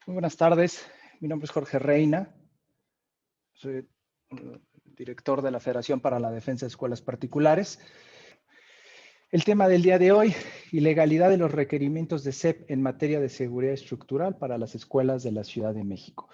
Muy buenas tardes, mi nombre es Jorge Reina, soy director de la Federación para la Defensa de Escuelas Particulares. El tema del día de hoy, ilegalidad de los requerimientos de SEP en materia de seguridad estructural para las escuelas de la Ciudad de México.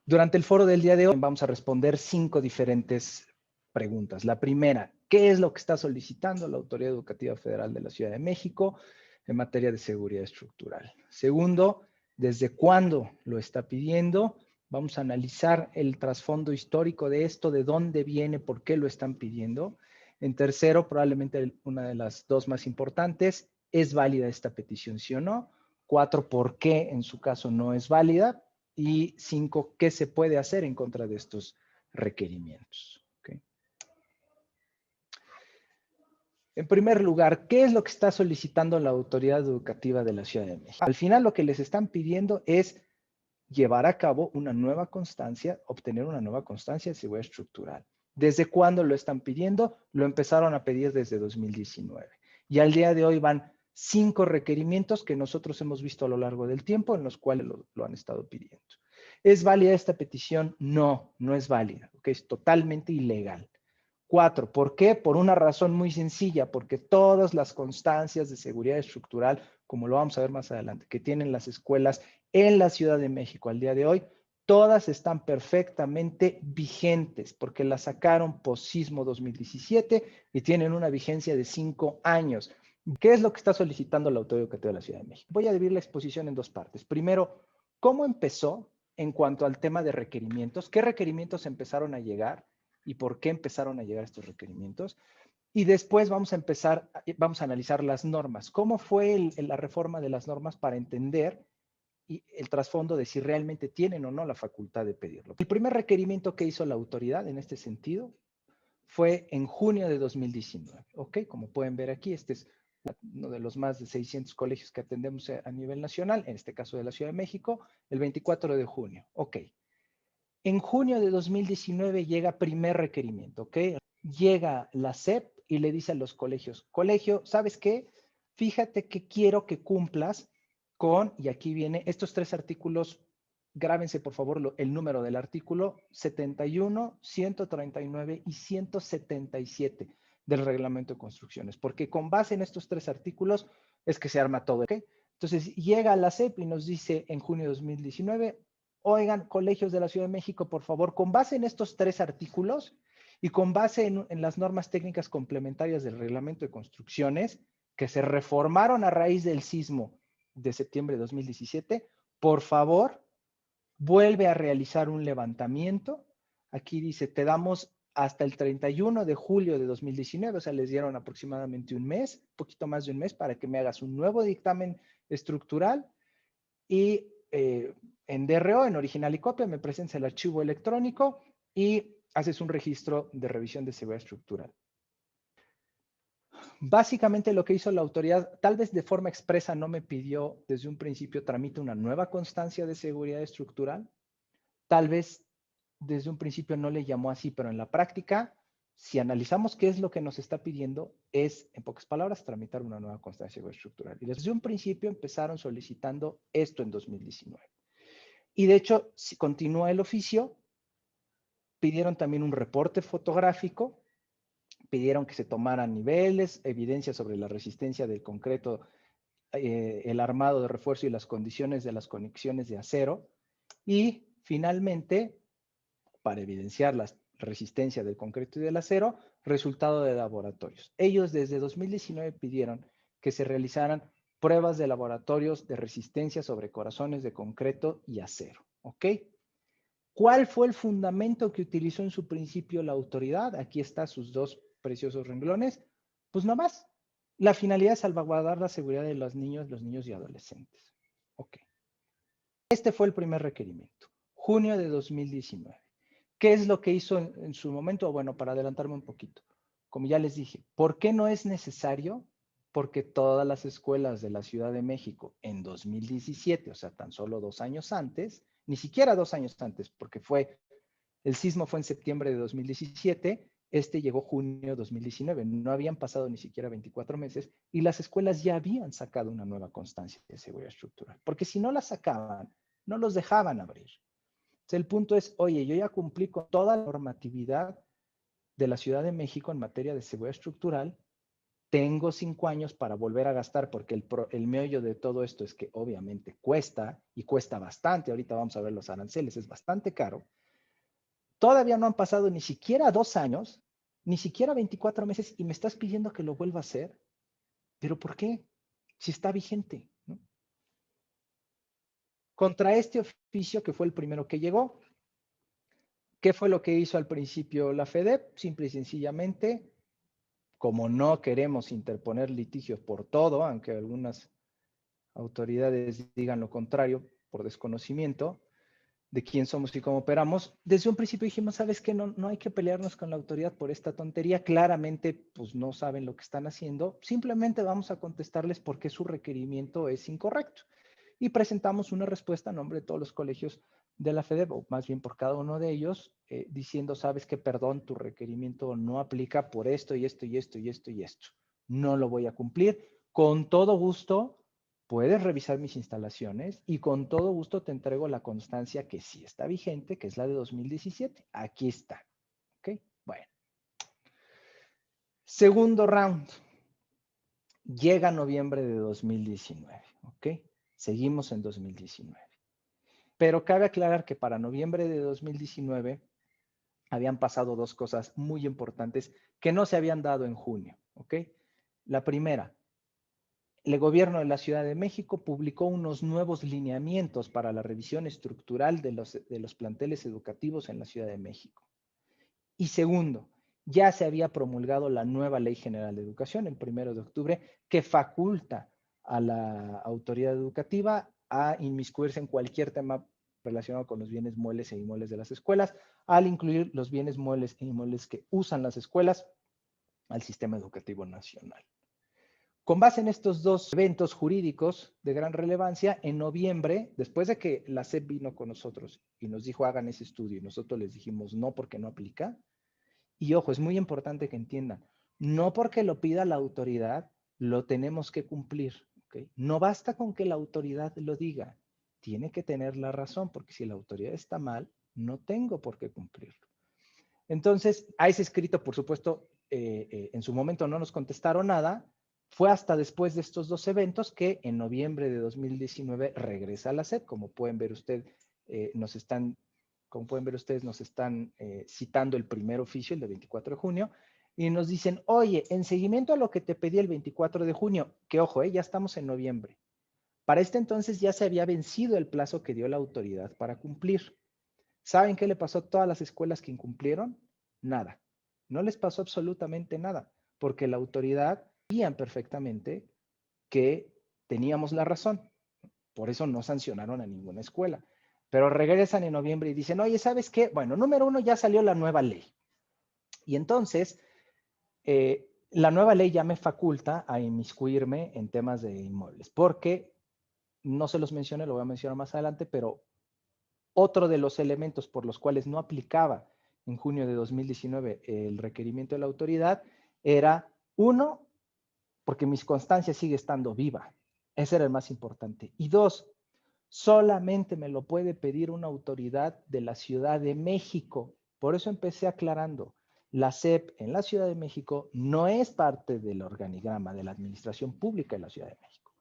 Durante el foro del día de hoy vamos a responder 5 diferentes preguntas. La primera, ¿qué es lo que está solicitando la Autoridad Educativa Federal de la Ciudad de México en materia de seguridad estructural? Segundo, ¿desde cuándo lo está pidiendo? Vamos a analizar el trasfondo histórico de esto, de dónde viene, por qué lo están pidiendo. En tercero, probablemente una de las dos más importantes, ¿es válida esta petición, sí o no? 4, ¿por qué en su caso no es válida? Y 5, ¿qué se puede hacer en contra de estos requerimientos? ¿Okay? En primer lugar, ¿qué es lo que está solicitando la Autoridad Educativa de la Ciudad de México? Al final lo que les están pidiendo es llevar a cabo una nueva constancia, obtener una nueva constancia de seguridad estructural. ¿Desde cuándo lo están pidiendo? Lo empezaron a pedir desde 2019. Y al día de hoy van 5 requerimientos que nosotros hemos visto a lo largo del tiempo en los cuales lo han estado pidiendo. ¿Es válida esta petición? No, no es válida, porque es totalmente ilegal. 4, ¿por qué? Por una razón muy sencilla, porque todas las constancias de seguridad estructural, como lo vamos a ver más adelante, que tienen las escuelas en la Ciudad de México al día de hoy, todas están perfectamente vigentes, porque las sacaron post-sismo 2017 y tienen una vigencia de 5 años. ¿Qué es lo que está solicitando la Autoridad Educativa de la Ciudad de México? Voy a dividir la exposición en 2 partes. Primero, ¿cómo empezó en cuanto al tema de requerimientos? ¿Qué requerimientos empezaron a llegar? ¿Y por qué empezaron a llegar estos requerimientos? Y después vamos a analizar las normas. ¿Cómo fue la reforma de las normas para entender el trasfondo de si realmente tienen o no la facultad de pedirlo? El primer requerimiento que hizo la autoridad en este sentido fue en junio de 2019. ¿Ok? Como pueden ver aquí, este es uno de los más de 600 colegios que atendemos a nivel nacional, en este caso de la Ciudad de México, el 24 de junio. Ok. En junio de 2019 llega primer requerimiento, ¿ok? Llega la SEP y le dice a los colegios, colegio, ¿sabes qué? Fíjate que quiero que cumplas con, y aquí viene, estos 3 artículos, grábense por favor el número del artículo 71, 139 y 177 del reglamento de construcciones, porque con base en estos 3 artículos es que se arma todo, ¿ok? Entonces llega la SEP y nos dice en junio de 2019, oigan, colegios de la Ciudad de México, por favor, con base en estos 3 artículos y con base en las normas técnicas complementarias del reglamento de construcciones que se reformaron a raíz del sismo de septiembre de 2017, por favor, vuelve a realizar un levantamiento. Aquí dice, te damos hasta el 31 de julio de 2019, o sea, les dieron aproximadamente un mes, un poquito más de un mes, para que me hagas un nuevo dictamen estructural y en DRO, en original y copia, me presentas el archivo electrónico y haces un registro de revisión de seguridad estructural. Básicamente lo que hizo la autoridad, tal vez de forma expresa no me pidió desde un principio tramite una nueva constancia de seguridad estructural, tal vez desde un principio no le llamó así, pero en la práctica, si analizamos qué es lo que nos está pidiendo, es, en pocas palabras, tramitar una nueva constancia de seguridad estructural. Y desde un principio empezaron solicitando esto en 2019. Y de hecho, si continúa el oficio, pidieron también un reporte fotográfico, pidieron que se tomaran niveles, evidencia sobre la resistencia del concreto, el armado de refuerzo y las condiciones de las conexiones de acero. Y finalmente, para evidenciar la resistencia del concreto y del acero, resultado de laboratorios. Ellos desde 2019 pidieron que se realizaran pruebas de laboratorios de resistencia sobre corazones de concreto y acero. ¿Ok? ¿Cuál fue el fundamento que utilizó en su principio la autoridad? Aquí están sus 2 preciosos renglones. Pues nada más, la finalidad es salvaguardar la seguridad de los niños y adolescentes. Ok. Este fue el primer requerimiento, junio de 2019. ¿Qué es lo que hizo en su momento? Bueno, para adelantarme un poquito, como ya les dije, ¿por qué no es necesario? Porque todas las escuelas de la Ciudad de México en 2017, o sea, tan solo 2 años antes, ni siquiera 2 años antes, porque el sismo fue en septiembre de 2017, este llegó junio de 2019, no habían pasado ni siquiera 24 meses y las escuelas ya habían sacado una nueva constancia de seguridad estructural, porque si no la sacaban, no los dejaban abrir. Entonces, el punto es, oye, yo ya cumplí con toda la normatividad de la Ciudad de México en materia de seguridad estructural, tengo 5 años para volver a gastar, porque el meollo de todo esto es que obviamente cuesta, y cuesta bastante, ahorita vamos a ver los aranceles, es bastante caro. Todavía no han pasado ni siquiera 2 años, ni siquiera 24 meses, y me estás pidiendo que lo vuelva a hacer. ¿Pero por qué? Si está vigente, ¿no? Contra este oficio, que fue el primero que llegó, ¿qué fue lo que hizo al principio la FEDEP? Simple y sencillamente, como no queremos interponer litigios por todo, aunque algunas autoridades digan lo contrario por desconocimiento de quién somos y cómo operamos, desde un principio dijimos, ¿sabes qué? No hay que pelearnos con la autoridad por esta tontería. Claramente, pues no saben lo que están haciendo. Simplemente vamos a contestarles por qué su requerimiento es incorrecto. Y presentamos una respuesta a nombre de todos los colegios de la FEDEP, o más bien por cada uno de ellos, diciendo, sabes que perdón, tu requerimiento no aplica por esto y esto y esto y esto y esto. No lo voy a cumplir. Con todo gusto, puedes revisar mis instalaciones y con todo gusto te entrego la constancia que sí está vigente, que es la de 2017. Aquí está. ¿Ok? Bueno. Segundo round. Llega noviembre de 2019. ¿Ok? Seguimos en 2019. Pero cabe aclarar que para noviembre de 2019 habían pasado dos cosas muy importantes que no se habían dado en junio. ¿Ok? La primera, el gobierno de la Ciudad de México publicó unos nuevos lineamientos para la revisión estructural de los planteles educativos en la Ciudad de México. Y segundo, ya se había promulgado la nueva Ley General de Educación el 1 de octubre, que faculta a la autoridad educativa a inmiscuirse en cualquier tema relacionado con los bienes muebles e inmuebles de las escuelas, al incluir los bienes muebles e inmuebles que usan las escuelas al sistema educativo nacional. Con base en estos dos eventos jurídicos de gran relevancia, en noviembre, después de que la SEP vino con nosotros y nos dijo hagan ese estudio y nosotros les dijimos no porque no aplica, y ojo, es muy importante que entiendan, no porque lo pida la autoridad, lo tenemos que cumplir. ¿Okay? No basta con que la autoridad lo diga, tiene que tener la razón, porque si la autoridad está mal, no tengo por qué cumplirlo. Entonces, a ese escrito, por supuesto, en su momento no nos contestaron nada. Fue hasta después de estos dos eventos que en noviembre de 2019 regresa a la SEP. Como pueden ver ustedes, nos están citando el primer oficio, el de 24 de junio, y nos dicen, oye, en seguimiento a lo que te pedí el 24 de junio, que ojo, ya estamos en noviembre. Para este entonces ya se había vencido el plazo que dio la autoridad para cumplir. ¿Saben qué le pasó a todas las escuelas que incumplieron? Nada. No les pasó absolutamente nada, porque la autoridad sabían perfectamente que teníamos la razón. Por eso no sancionaron a ninguna escuela. Pero regresan en noviembre y dicen, oye, ¿sabes qué? Bueno, número uno, ya salió la nueva ley. Y entonces, la nueva ley ya me faculta a inmiscuirme en temas de inmuebles, porque no se los mencioné, lo voy a mencionar más adelante, pero otro de los elementos por los cuales no aplicaba en junio de 2019 el requerimiento de la autoridad era, uno, porque mi constancia sigue estando viva. Ese era el más importante. Y dos, solamente me lo puede pedir una autoridad de la Ciudad de México. Por eso empecé aclarando. La SEP en la Ciudad de México no es parte del organigrama de la Administración Pública de la Ciudad de México.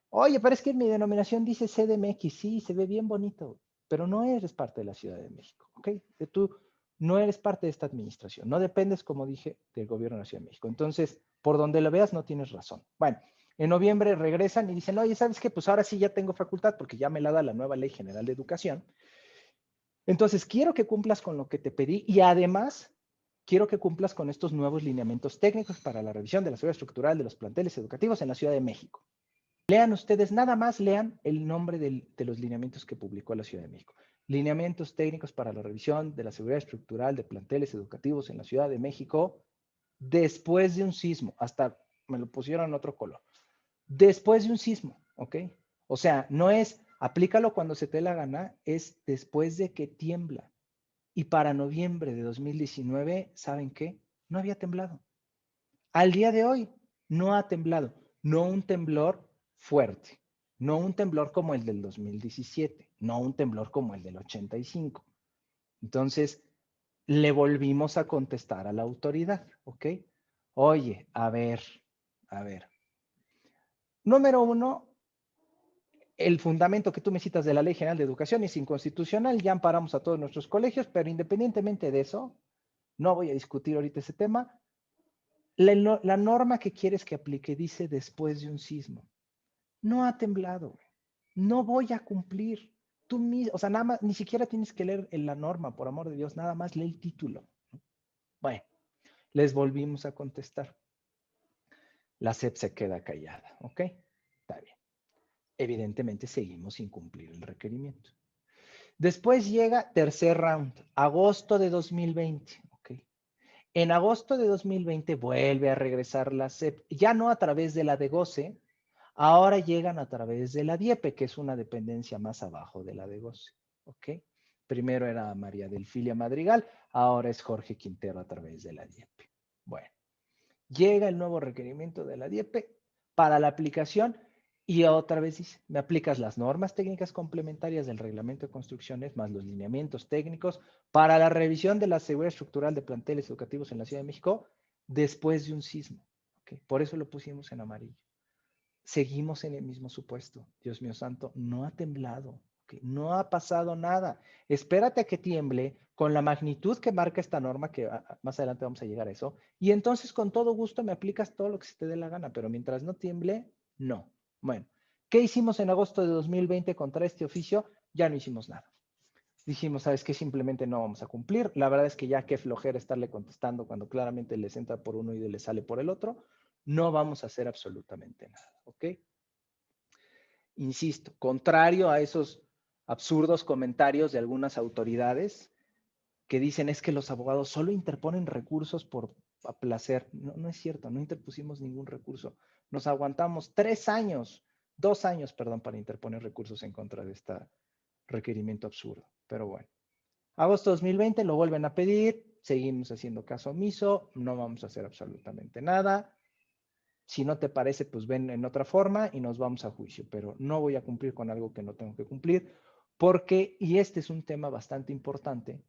Oye, pero es que mi denominación dice CDMX, sí, se ve bien bonito, pero no eres parte de la Ciudad de México, ¿ok? Tú no eres parte de esta administración, no dependes, como dije, del gobierno de la Ciudad de México. Entonces, por donde lo veas, no tienes razón. Bueno, en noviembre regresan y dicen, oye, ¿sabes qué? Pues ahora sí ya tengo facultad porque ya me la da la nueva Ley General de Educación. Entonces, quiero que cumplas con lo que te pedí y además quiero que cumplas con estos nuevos lineamientos técnicos para la revisión de la seguridad estructural de los planteles educativos en la Ciudad de México. Lean ustedes, nada más lean el nombre de los lineamientos que publicó la Ciudad de México. Lineamientos técnicos para la revisión de la seguridad estructural de planteles educativos en la Ciudad de México después de un sismo. Hasta me lo pusieron en otro color. Después de un sismo, ¿ok? O sea, no es aplícalo cuando se te dé la gana, es después de que tiembla. Y para noviembre de 2019, ¿saben qué? No había temblado. Al día de hoy, no ha temblado. No un temblor fuerte. no un temblor como el del 2017, no un temblor como el del 85. Entonces, le volvimos a contestar a la autoridad, ¿ok? Oye, a ver. Número uno, el fundamento que tú me citas de la Ley General de Educación es inconstitucional, ya amparamos a todos nuestros colegios, pero independientemente de eso, no voy a discutir ahorita ese tema. La norma que quieres que aplique dice después de un sismo. No ha temblado. No voy a cumplir. Tú mismo, o sea, nada más, ni siquiera tienes que leer la norma, por amor de Dios, nada más lee el título. Bueno, les volvimos a contestar. La SEP se queda callada, ¿ok? Está bien. Evidentemente seguimos sin cumplir el requerimiento. Después llega tercer round, agosto de 2020, ¿ok? En agosto de 2020 vuelve a regresar la SEP, ya no a través de la de goce, ahora llegan a través de la DIEPE, que es una dependencia más abajo de la de goce, ¿ok? Primero era María Delfilia Madrigal, ahora es Jorge Quintero a través de la DIEPE. Bueno, llega el nuevo requerimiento de la DIEPE para la aplicación y otra vez dice, me aplicas las normas técnicas complementarias del reglamento de construcciones más los lineamientos técnicos para la revisión de la seguridad estructural de planteles educativos en la Ciudad de México después de un sismo. ¿Okay? Por eso lo pusimos en amarillo. Seguimos en el mismo supuesto. Dios mío santo, no ha temblado. ¿Okay? No ha pasado nada. Espérate a que tiemble con la magnitud que marca esta norma, que más adelante vamos a llegar a eso, y entonces con todo gusto me aplicas todo lo que se te dé la gana, pero mientras no tiemble, no. Bueno, ¿qué hicimos en agosto de 2020 contra este oficio? Ya no hicimos nada. Dijimos, ¿sabes qué? Simplemente no vamos a cumplir. La verdad es que ya qué flojera estarle contestando cuando claramente les entra por uno y les sale por el otro. No vamos a hacer absolutamente nada, ¿ok? Insisto, contrario a esos absurdos comentarios de algunas autoridades que dicen es que los abogados solo interponen recursos por placer. No, no es cierto, no interpusimos ningún recurso. Nos aguantamos 2 años, perdón, para interponer recursos en contra de este requerimiento absurdo. Pero bueno, agosto 2020 lo vuelven a pedir, seguimos haciendo caso omiso, no vamos a hacer absolutamente nada. Si no te parece, pues ven en otra forma y nos vamos a juicio, pero no voy a cumplir con algo que no tengo que cumplir porque, y este es un tema bastante importante,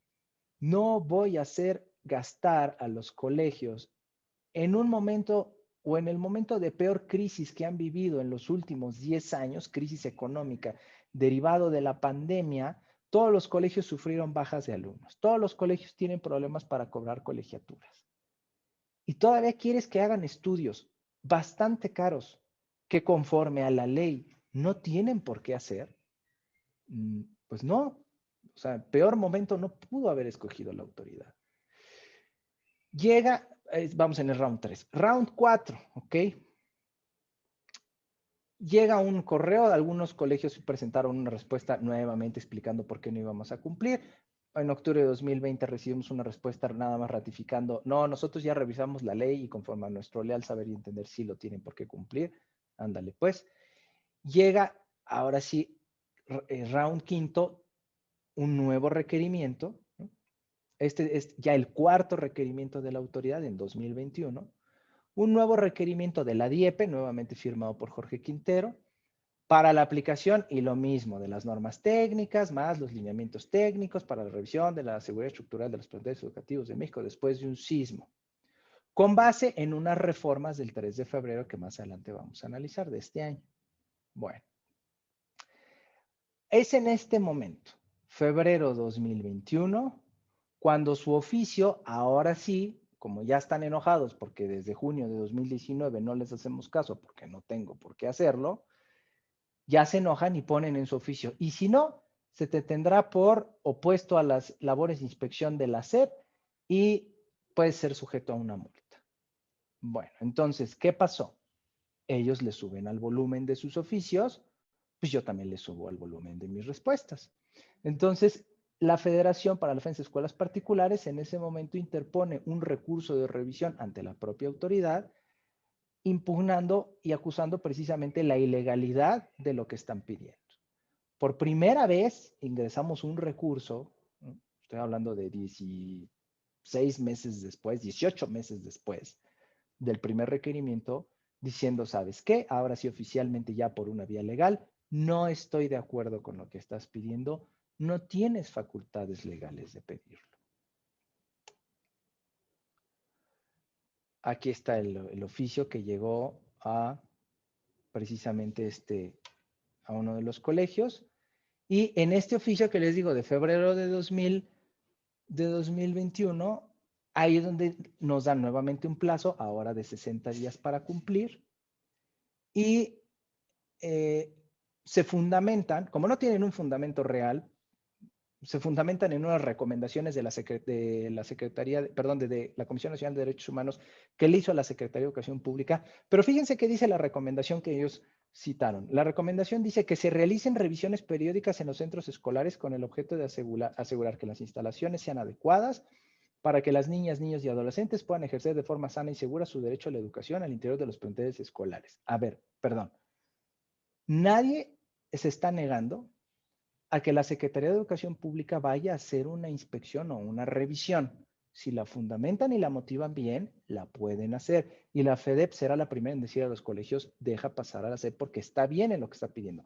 no voy a hacer gastar a los colegios en un momento o en el momento de peor crisis que han vivido en los últimos 10 años, crisis económica derivado de la pandemia. Todos los colegios sufrieron bajas de alumnos, todos los colegios tienen problemas para cobrar colegiaturas. Y todavía quieres que hagan estudios bastante caros que conforme a la ley no tienen por qué hacer. Pues no, o sea, peor momento no pudo haber escogido la autoridad. Llega, vamos en el round 3. Round 4, ¿ok? Llega un correo, algunos colegios presentaron una respuesta nuevamente explicando por qué no íbamos a cumplir. En octubre de 2020 recibimos una respuesta nada más ratificando, no, nosotros ya revisamos la ley y conforme a nuestro leal saber y entender sí lo tienen por qué cumplir. Ándale, pues. Llega, ahora sí, round quinto, un nuevo requerimiento. ¿No? Este es ya el cuarto requerimiento de la autoridad en 2021. Un nuevo requerimiento de la DIEPE, nuevamente firmado por Jorge Quintero, para la aplicación y lo mismo de las normas técnicas, más los lineamientos técnicos para la revisión de la seguridad estructural de los planteles educativos de México después de un sismo, con base en unas reformas del 3 de febrero que más adelante vamos a analizar de este año. Bueno, es en este momento, febrero 2021, cuando su oficio, ahora sí, como ya están enojados porque desde junio de 2019 no les hacemos caso porque no tengo por qué hacerlo, ya se enojan y ponen en su oficio. Y si no, se te tendrá por opuesto a las labores de inspección de la SEP y puedes ser sujeto a una multa. Bueno, entonces, ¿qué pasó? Ellos le suben al volumen de sus oficios, pues yo también le subo al volumen de mis respuestas. Entonces, la Federación para la Defensa de Escuelas Particulares en ese momento interpone un recurso de revisión ante la propia autoridad, impugnando y acusando precisamente la ilegalidad de lo que están pidiendo. Por primera vez ingresamos un recurso, ¿no? Estoy hablando de 16 meses después, 18 meses después del primer requerimiento, diciendo, ¿sabes qué? Ahora sí oficialmente ya por una vía legal, no estoy de acuerdo con lo que estás pidiendo, no tienes facultades legales de pedirlo. Aquí está el oficio que llegó a precisamente a uno de los colegios. Y en este oficio que les digo de febrero de 2021, ahí es donde nos dan nuevamente un plazo, ahora de 60 días para cumplir. Y se fundamentan, como no tienen un fundamento real, se fundamentan en unas recomendaciones de la Secretaría, perdón, de la Comisión Nacional de Derechos Humanos que le hizo a la Secretaría de Educación Pública. Pero fíjense qué dice la recomendación que ellos citaron. La recomendación dice que se realicen revisiones periódicas en los centros escolares con el objeto de asegurar que las instalaciones sean adecuadas para que las niñas, niños y adolescentes puedan ejercer de forma sana y segura su derecho a la educación al interior de los planteles escolares. A ver, perdón. Nadie se está negando a que la Secretaría de Educación Pública vaya a hacer una inspección o una revisión. Si la fundamentan y la motivan bien, la pueden hacer. Y la FEDEP será la primera en decir a los colegios, deja pasar a la SEP porque está bien en lo que está pidiendo.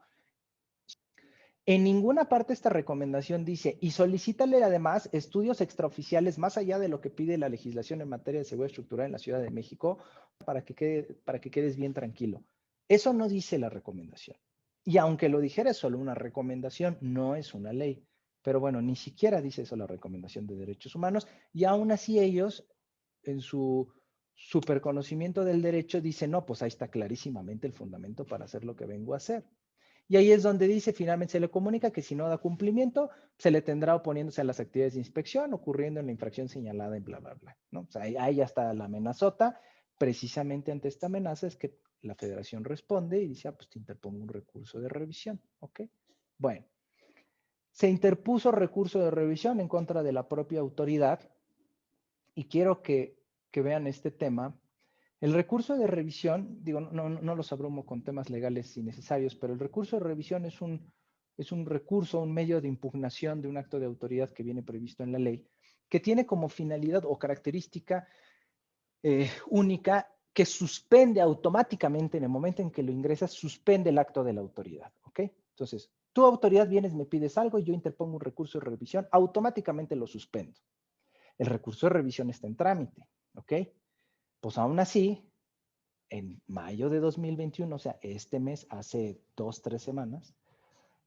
En ninguna parte esta recomendación dice, y solicítale además estudios extraoficiales más allá de lo que pide la legislación en materia de seguridad estructural en la Ciudad de México para que quedes bien tranquilo. Eso no dice la recomendación. Y aunque lo dijera, es solo una recomendación, no es una ley. Pero bueno, ni siquiera dice eso la recomendación de derechos humanos. Y aún así ellos, en su superconocimiento del derecho, dicen, no, pues ahí está clarísimamente el fundamento para hacer lo que vengo a hacer. Y ahí es donde dice, finalmente se le comunica que si no da cumplimiento, se le tendrá oponiéndose a las actividades de inspección, ocurriendo en la infracción señalada en bla, bla, bla. ¿No? O sea, ahí ya está la amenazota. Precisamente ante esta amenaza es que la federación responde y dice, pues te interpongo un recurso de revisión. ¿Ok? Bueno, se interpuso recurso de revisión en contra de la propia autoridad y quiero que vean este tema. El recurso de revisión, digo, no los abrumo con temas legales innecesarios, pero el recurso de revisión es un recurso, un medio de impugnación de un acto de autoridad que viene previsto en la ley, que tiene como finalidad o característica única que suspende automáticamente en el momento en que lo ingresas, suspende el acto de la autoridad, ¿ok? Entonces, tu autoridad vienes, me pides algo y yo interpongo un recurso de revisión, automáticamente lo suspendo. El recurso de revisión está en trámite, ¿ok? Pues aún así, en mayo de 2021, o sea, este mes, hace 2, 3 semanas,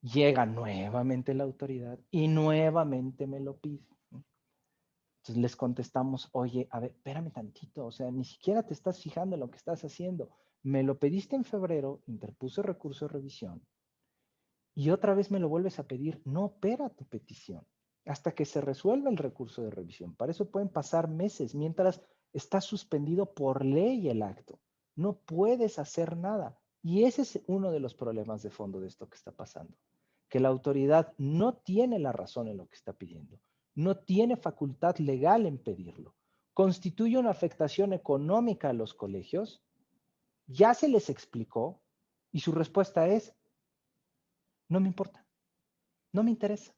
llega nuevamente la autoridad y nuevamente me lo pide. Entonces les contestamos, oye, a ver, espérame tantito, o sea, ni siquiera te estás fijando en lo que estás haciendo. Me lo pediste en febrero, interpuse recurso de revisión y otra vez me lo vuelves a pedir. No opera tu petición hasta que se resuelva el recurso de revisión. Para eso pueden pasar meses mientras está suspendido por ley el acto. No puedes hacer nada. Y ese es uno de los problemas de fondo de esto que está pasando. Que la autoridad no tiene la razón en lo que está pidiendo. No tiene facultad legal en pedirlo. Constituye una afectación económica a los colegios. Ya se les explicó y su respuesta es, no me importa, no me interesa.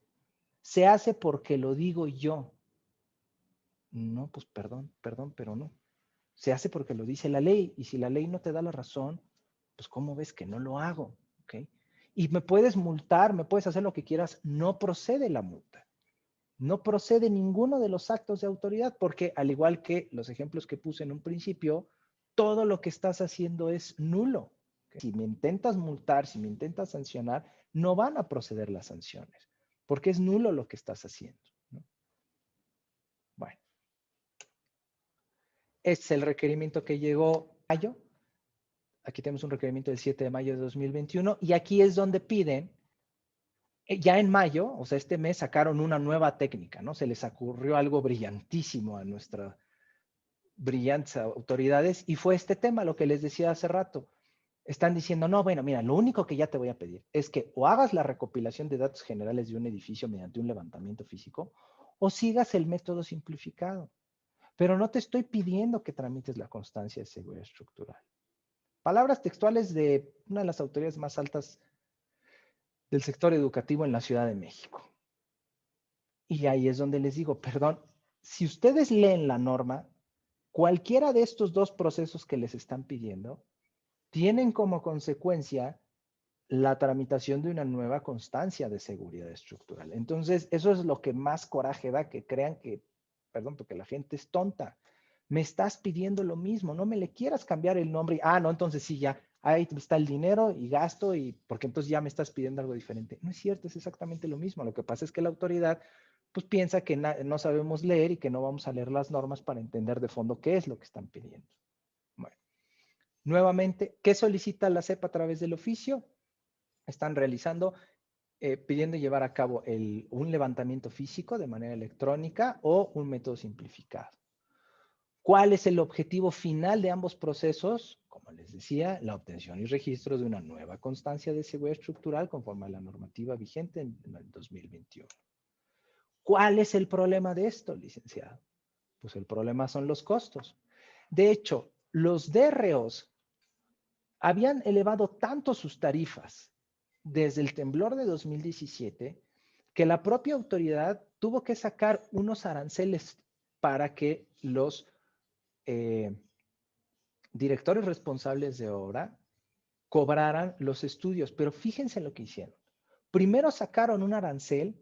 Se hace porque lo digo yo. No, pues perdón, pero no. Se hace porque lo dice la ley y si la ley no te da la razón, pues ¿cómo ves que no lo hago? ¿Okay? Y me puedes multar, me puedes hacer lo que quieras, no procede la multa. No procede ninguno de los actos de autoridad porque al igual que los ejemplos que puse en un principio, todo lo que estás haciendo es nulo. ¿Okay? Si me intentas multar, si me intentas sancionar, no van a proceder las sanciones porque es nulo lo que estás haciendo. ¿No? Bueno, este es el requerimiento que llegó en mayo. Aquí tenemos un requerimiento del 7 de mayo de 2021 y aquí es donde piden, ya en mayo, o sea, este mes sacaron una nueva técnica, ¿no? Se les ocurrió algo brillantísimo a nuestras brillantes autoridades y fue este tema, lo que les decía hace rato. Están diciendo, no, bueno, mira, lo único que ya te voy a pedir es que o hagas la recopilación de datos generales de un edificio mediante un levantamiento físico o sigas el método simplificado. Pero no te estoy pidiendo que tramites la constancia de seguridad estructural. Palabras textuales de una de las autoridades más altas del sector educativo en la Ciudad de México. Y ahí es donde les digo, perdón, si ustedes leen la norma, cualquiera de estos dos procesos que les están pidiendo tienen como consecuencia la tramitación de una nueva constancia de seguridad estructural. Entonces, eso es lo que más coraje da, que crean que, perdón, porque la gente es tonta. Me estás pidiendo lo mismo, no me le quieras cambiar el nombre. Ah, no, entonces sí, ya, ahí está el dinero y gasto, y porque entonces ya me estás pidiendo algo diferente. No es cierto, es exactamente lo mismo. Lo que pasa es que la autoridad pues piensa que no sabemos leer y que no vamos a leer las normas para entender de fondo qué es lo que están pidiendo. Bueno, nuevamente, ¿qué solicita la SEP a través del oficio? Están realizando, pidiendo llevar a cabo un levantamiento físico de manera electrónica o un método simplificado. ¿Cuál es el objetivo final de ambos procesos? Como les decía, la obtención y registro de una nueva constancia de seguridad estructural conforme a la normativa vigente en el 2021. ¿Cuál es el problema de esto, licenciado? Pues el problema son los costos. De hecho, los DROs habían elevado tanto sus tarifas desde el temblor de 2017 que la propia autoridad tuvo que sacar unos aranceles para que los directores responsables de obra cobraran los estudios. Pero fíjense lo que hicieron. Primero sacaron un arancel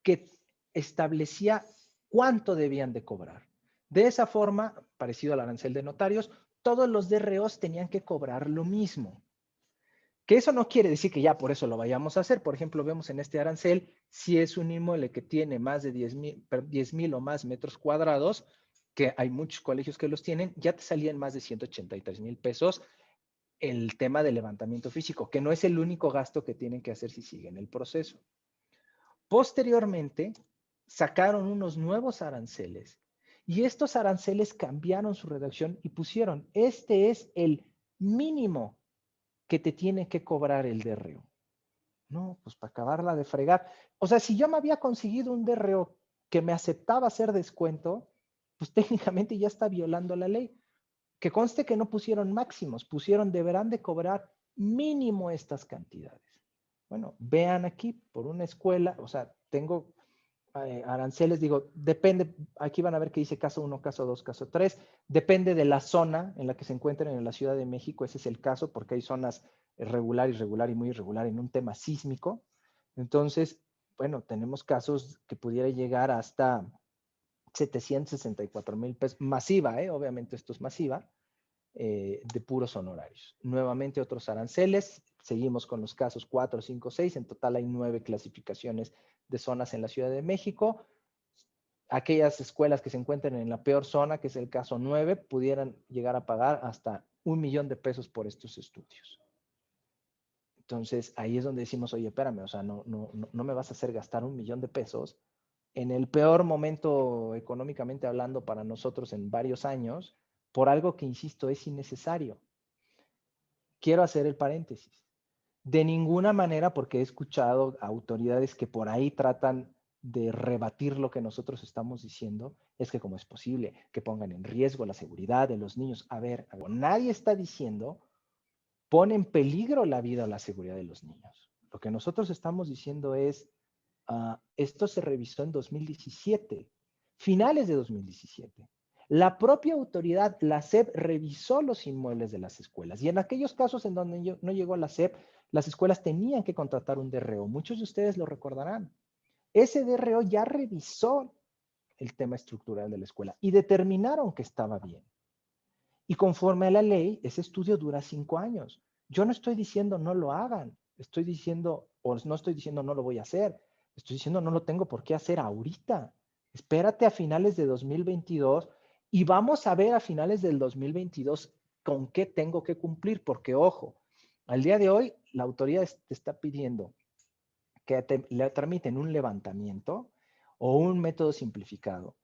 que establecía cuánto debían de cobrar. De esa forma, parecido al arancel de notarios, todos los DROs tenían que cobrar lo mismo. Que eso no quiere decir que ya por eso lo vayamos a hacer. Por ejemplo, vemos en este arancel, si es un inmueble que tiene más de 10,000 o más metros cuadrados, que hay muchos colegios que los tienen, ya te salían más de 183,000 pesos el tema de levantamiento físico, que no es el único gasto que tienen que hacer si siguen el proceso. Posteriormente, sacaron unos nuevos aranceles y estos aranceles cambiaron su redacción y pusieron, este es el mínimo que te tiene que cobrar el DRO. No, pues para acabarla de fregar. O sea, si yo me había conseguido un DRO que me aceptaba hacer descuento, pues técnicamente ya está violando la ley. Que conste que no pusieron máximos, pusieron deberán de cobrar mínimo estas cantidades. Bueno, vean aquí, por una escuela, o sea, tengo aranceles, digo, depende, aquí van a ver que dice caso 1, caso 2, caso 3, depende de la zona en la que se encuentren en la Ciudad de México, ese es el caso, porque hay zonas regular, irregular y muy irregular en un tema sísmico. Entonces, bueno, tenemos casos que pudiera llegar hasta 764,000 pesos, masiva, obviamente esto es masiva, de puros honorarios. Nuevamente otros aranceles, seguimos con los casos 4, 5, 6, en total hay 9 clasificaciones de zonas en la Ciudad de México. Aquellas escuelas que se encuentren en la peor zona, que es el caso 9, pudieran llegar a pagar hasta 1,000,000 de pesos por estos estudios. Entonces, ahí es donde decimos, oye, espérame, o sea, no me vas a hacer gastar 1,000,000 de pesos en el peor momento económicamente hablando para nosotros en varios años, por algo que, insisto, es innecesario. Quiero hacer el paréntesis. De ninguna manera, porque he escuchado a autoridades que por ahí tratan de rebatir lo que nosotros estamos diciendo, es que cómo es posible que pongan en riesgo la seguridad de los niños. A ver, nadie está diciendo pone en peligro la vida o la seguridad de los niños. Lo que nosotros estamos diciendo es, esto se revisó en 2017, finales de 2017. La propia autoridad, la SEP, revisó los inmuebles de las escuelas y en aquellos casos en donde no llegó la SEP, las escuelas tenían que contratar un DRO. Muchos de ustedes lo recordarán. Ese DRO ya revisó el tema estructural de la escuela y determinaron que estaba bien. Y conforme a la ley, ese estudio dura 5 años. Yo no estoy diciendo no lo hagan, estoy diciendo, o no estoy diciendo no lo voy a hacer, estoy diciendo no lo tengo por qué hacer ahorita. Espérate a finales de 2022 y vamos a ver a finales del 2022 con qué tengo que cumplir, porque ojo, al día de hoy la autoridad te está pidiendo que le tramiten un levantamiento o un método simplificado.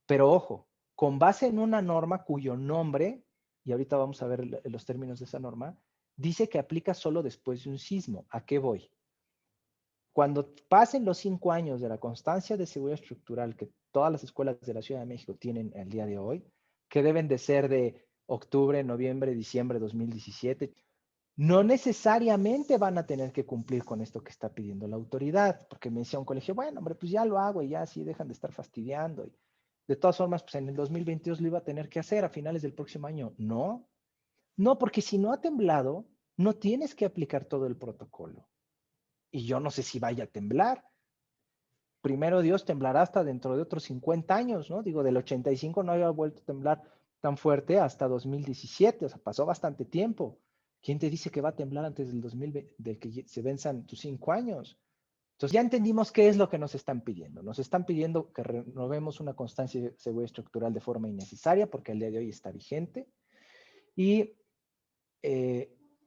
Pero ojo, con base en una norma cuyo nombre, y ahorita vamos a ver los términos de esa norma, dice que aplica solo después de un sismo. ¿A qué voy? Cuando pasen los 5 años de la constancia de seguridad estructural que todas las escuelas de la Ciudad de México tienen el día de hoy, que deben de ser de octubre, noviembre, diciembre de 2017, no necesariamente van a tener que cumplir con esto que está pidiendo la autoridad, porque me decía un colegio, bueno, hombre, pues ya lo hago y ya así dejan de estar fastidiando. Y de todas formas, pues en el 2022 lo iba a tener que hacer a finales del próximo año. No, no, porque si no ha temblado, no tienes que aplicar todo el protocolo. Y yo no sé si vaya a temblar. Primero Dios, temblará hasta dentro de otros 50 años, ¿no? Digo, del 85 no había vuelto a temblar tan fuerte hasta 2017, o sea, pasó bastante tiempo. ¿Quién te dice que va a temblar antes del 2020, de que se venzan tus 5 años? Entonces ya entendimos qué es lo que nos están pidiendo. Nos están pidiendo que renovemos una constancia de seguridad estructural de forma innecesaria, porque al día de hoy está vigente, y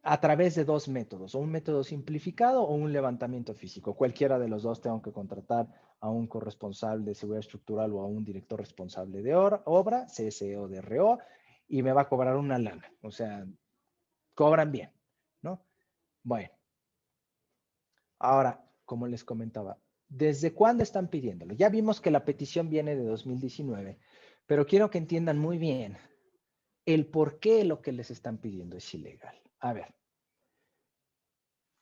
a través de dos métodos, o un método simplificado o un levantamiento físico. Cualquiera de los dos tengo que contratar a un corresponsable de seguridad estructural o a un director responsable de obra, CSE o DRO, y me va a cobrar una lana. O sea, cobran bien, ¿no? Bueno, ahora, como les comentaba, ¿desde cuándo están pidiéndolo? Ya vimos que la petición viene de 2019, pero quiero que entiendan muy bien el por qué lo que les están pidiendo es ilegal. A ver,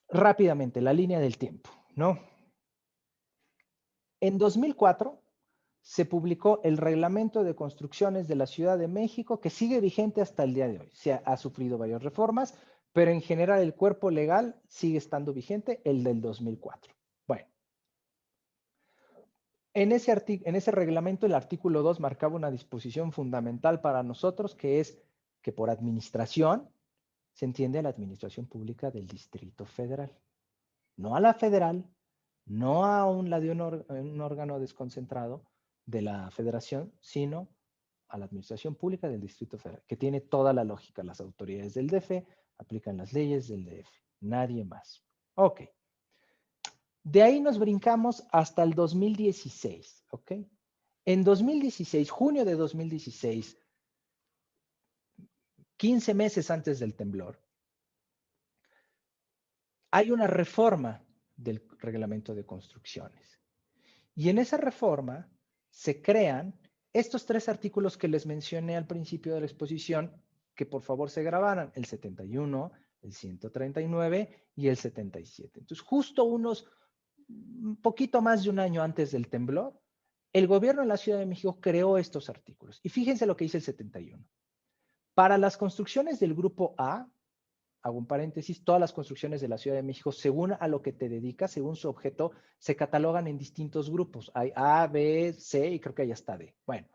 rápidamente, la línea del tiempo, ¿no? En 2004 se publicó el Reglamento de Construcciones de la Ciudad de México, que sigue vigente hasta el día de hoy. Se ha sufrido varias reformas, pero en general el cuerpo legal sigue estando vigente, el del 2004. Bueno, en ese reglamento el artículo 2 marcaba una disposición fundamental para nosotros, que es que por administración se entiende a la administración pública del Distrito Federal, no a la federal, no a la de un órgano desconcentrado de la federación, sino a la administración pública del Distrito Federal, que tiene toda la lógica. Las autoridades del DF aplican las leyes del DF, nadie más. Ok. De ahí nos brincamos hasta el 2016, ¿ok? En 2016, junio de 2016, 15 meses antes del temblor, hay una reforma del reglamento de construcciones. Y en esa reforma se crean estos tres artículos que les mencioné al principio de la exposición, que por favor se grabaran, el 71, el 139 y el 77. Entonces, justo un poquito más de un año antes del temblor, el gobierno de la Ciudad de México creó estos artículos. Y fíjense lo que dice el 71. Para las construcciones del grupo A, hago un paréntesis, todas las construcciones de la Ciudad de México, según a lo que te dedicas, según su objeto, se catalogan en distintos grupos. Hay A, B, C y creo que hay hasta D. Bueno,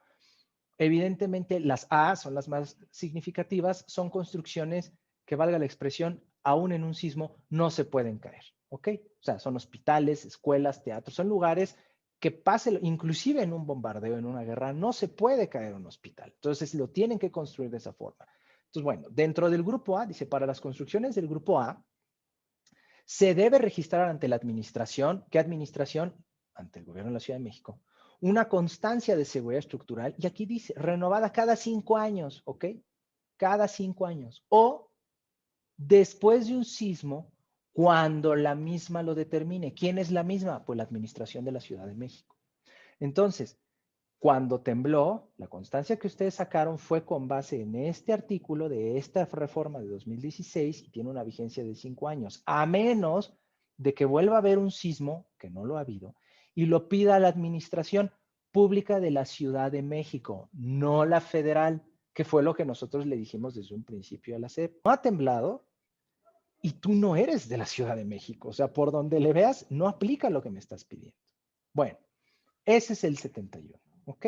evidentemente las A son las más significativas, son construcciones que, valga la expresión, aún en un sismo no se pueden caer, ¿ok? O sea, son hospitales, escuelas, teatros, son lugares que pase, inclusive en un bombardeo, en una guerra, no se puede caer un hospital. Entonces lo tienen que construir de esa forma. Entonces, bueno, dentro del grupo A, dice, para las construcciones del grupo A, se debe registrar ante la administración, ¿qué administración? Ante el gobierno de la Ciudad de México, una constancia de seguridad estructural, y aquí dice, renovada cada 5 años, ¿ok? Cada 5 años. O después de un sismo, cuando la misma lo determine. ¿Quién es la misma? Pues la administración de la Ciudad de México. Entonces, cuando tembló, la constancia que ustedes sacaron fue con base en este artículo de esta reforma de 2016 y tiene una vigencia de 5 años, a menos de que vuelva a haber un sismo, que no lo ha habido, y lo pida la administración pública de la Ciudad de México, no la federal, que fue lo que nosotros le dijimos desde un principio a la SEP. No ha temblado y tú no eres de la Ciudad de México, o sea, por donde le veas, no aplica lo que me estás pidiendo. Bueno, ese es el 71, ¿ok?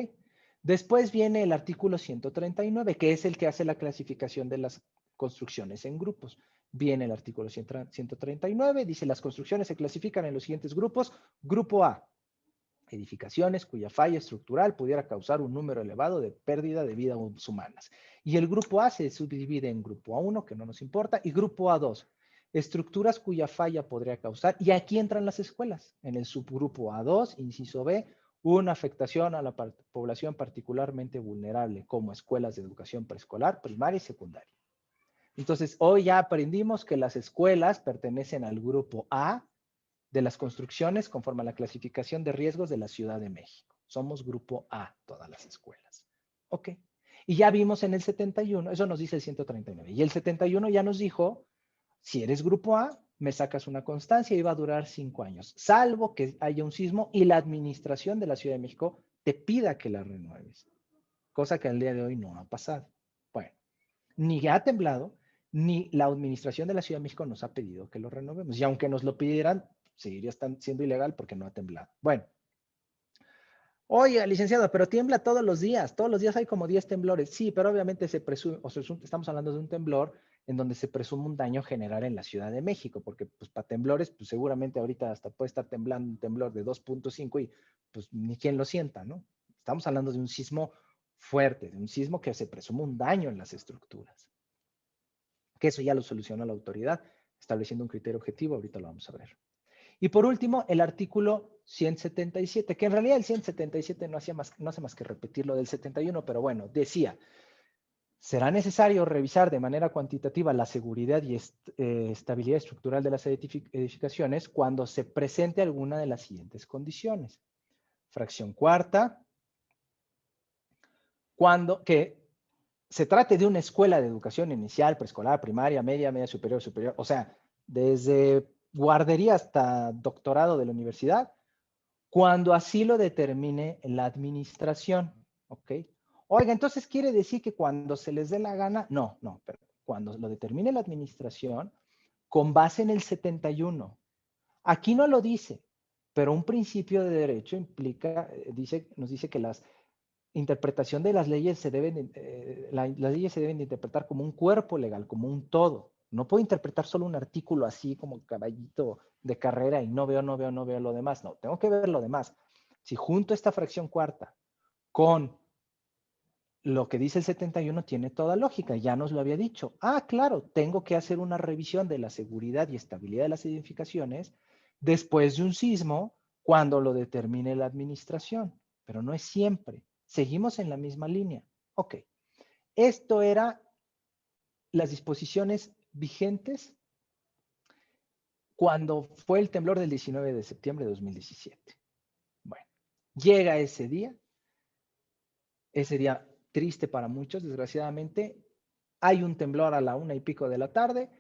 Después viene el artículo 139, que es el que hace la clasificación de las construcciones en grupos. Viene el artículo 139, dice las construcciones se clasifican en los siguientes grupos. Grupo A, edificaciones cuya falla estructural pudiera causar un número elevado de pérdida de vidas humanas. Y el grupo A se subdivide en grupo A1, que no nos importa, y grupo A2, estructuras cuya falla podría causar, y aquí entran las escuelas, en el subgrupo A2, inciso B, una afectación a la población particularmente vulnerable, como escuelas de educación preescolar, primaria y secundaria. Entonces, hoy ya aprendimos que las escuelas pertenecen al grupo A de las construcciones conforme a la clasificación de riesgos de la Ciudad de México. Somos grupo A, todas las escuelas. Ok. Y ya vimos en el 71, eso nos dice el 139, y el 71 ya nos dijo, si eres grupo A, me sacas una constancia y va a durar 5 años, salvo que haya un sismo y la administración de la Ciudad de México te pida que la renueves, cosa que al día de hoy no ha pasado. Bueno, ni ha temblado, ni la administración de la Ciudad de México nos ha pedido que lo renovemos. Y aunque nos lo pidieran, seguiría siendo ilegal porque no ha temblado. Bueno. Oye, licenciado, pero tiembla todos los días hay como 10 temblores. Sí, pero obviamente se presume, o sea, estamos hablando de un temblor en donde se presume un daño general en la Ciudad de México, porque pues para temblores, pues seguramente ahorita hasta puede estar temblando un temblor de 2.5 y pues ni quien lo sienta, ¿no? Estamos hablando de un sismo fuerte, de un sismo que se presume un daño en las estructuras. Que eso ya lo solucionó la autoridad, estableciendo un criterio objetivo, ahorita lo vamos a ver. Y por último, el artículo 177, que en realidad el 177 no hace más que repetir lo del 71, pero bueno, decía, será necesario revisar de manera cuantitativa la seguridad y estabilidad estructural de las edificaciones cuando se presente alguna de las siguientes condiciones. Fracción cuarta, cuando que se trate de una escuela de educación inicial, preescolar, primaria, media superior, o sea, desde guardería hasta doctorado de la universidad, cuando así lo determine la administración, ¿ok? Oiga, entonces quiere decir que cuando se les dé la gana, no, pero cuando lo determine la administración, con base en el 71. Aquí no lo dice, pero un principio de derecho implica, nos dice que la interpretación de las leyes las leyes se deben de interpretar como un cuerpo legal, como un todo. No puedo interpretar solo un artículo así como caballito de carrera y no veo lo demás. No, tengo que ver lo demás. Si junto esta fracción cuarta con lo que dice el 71 tiene toda lógica, ya nos lo había dicho. Ah, claro, tengo que hacer una revisión de la seguridad y estabilidad de las edificaciones después de un sismo cuando lo determine la administración, pero no es siempre. Seguimos en la misma línea. Ok, esto era las disposiciones vigentes cuando fue el temblor del 19 de septiembre de 2017. Bueno, llega ese día triste para muchos, desgraciadamente. Hay un temblor a la 1:00 de la tarde,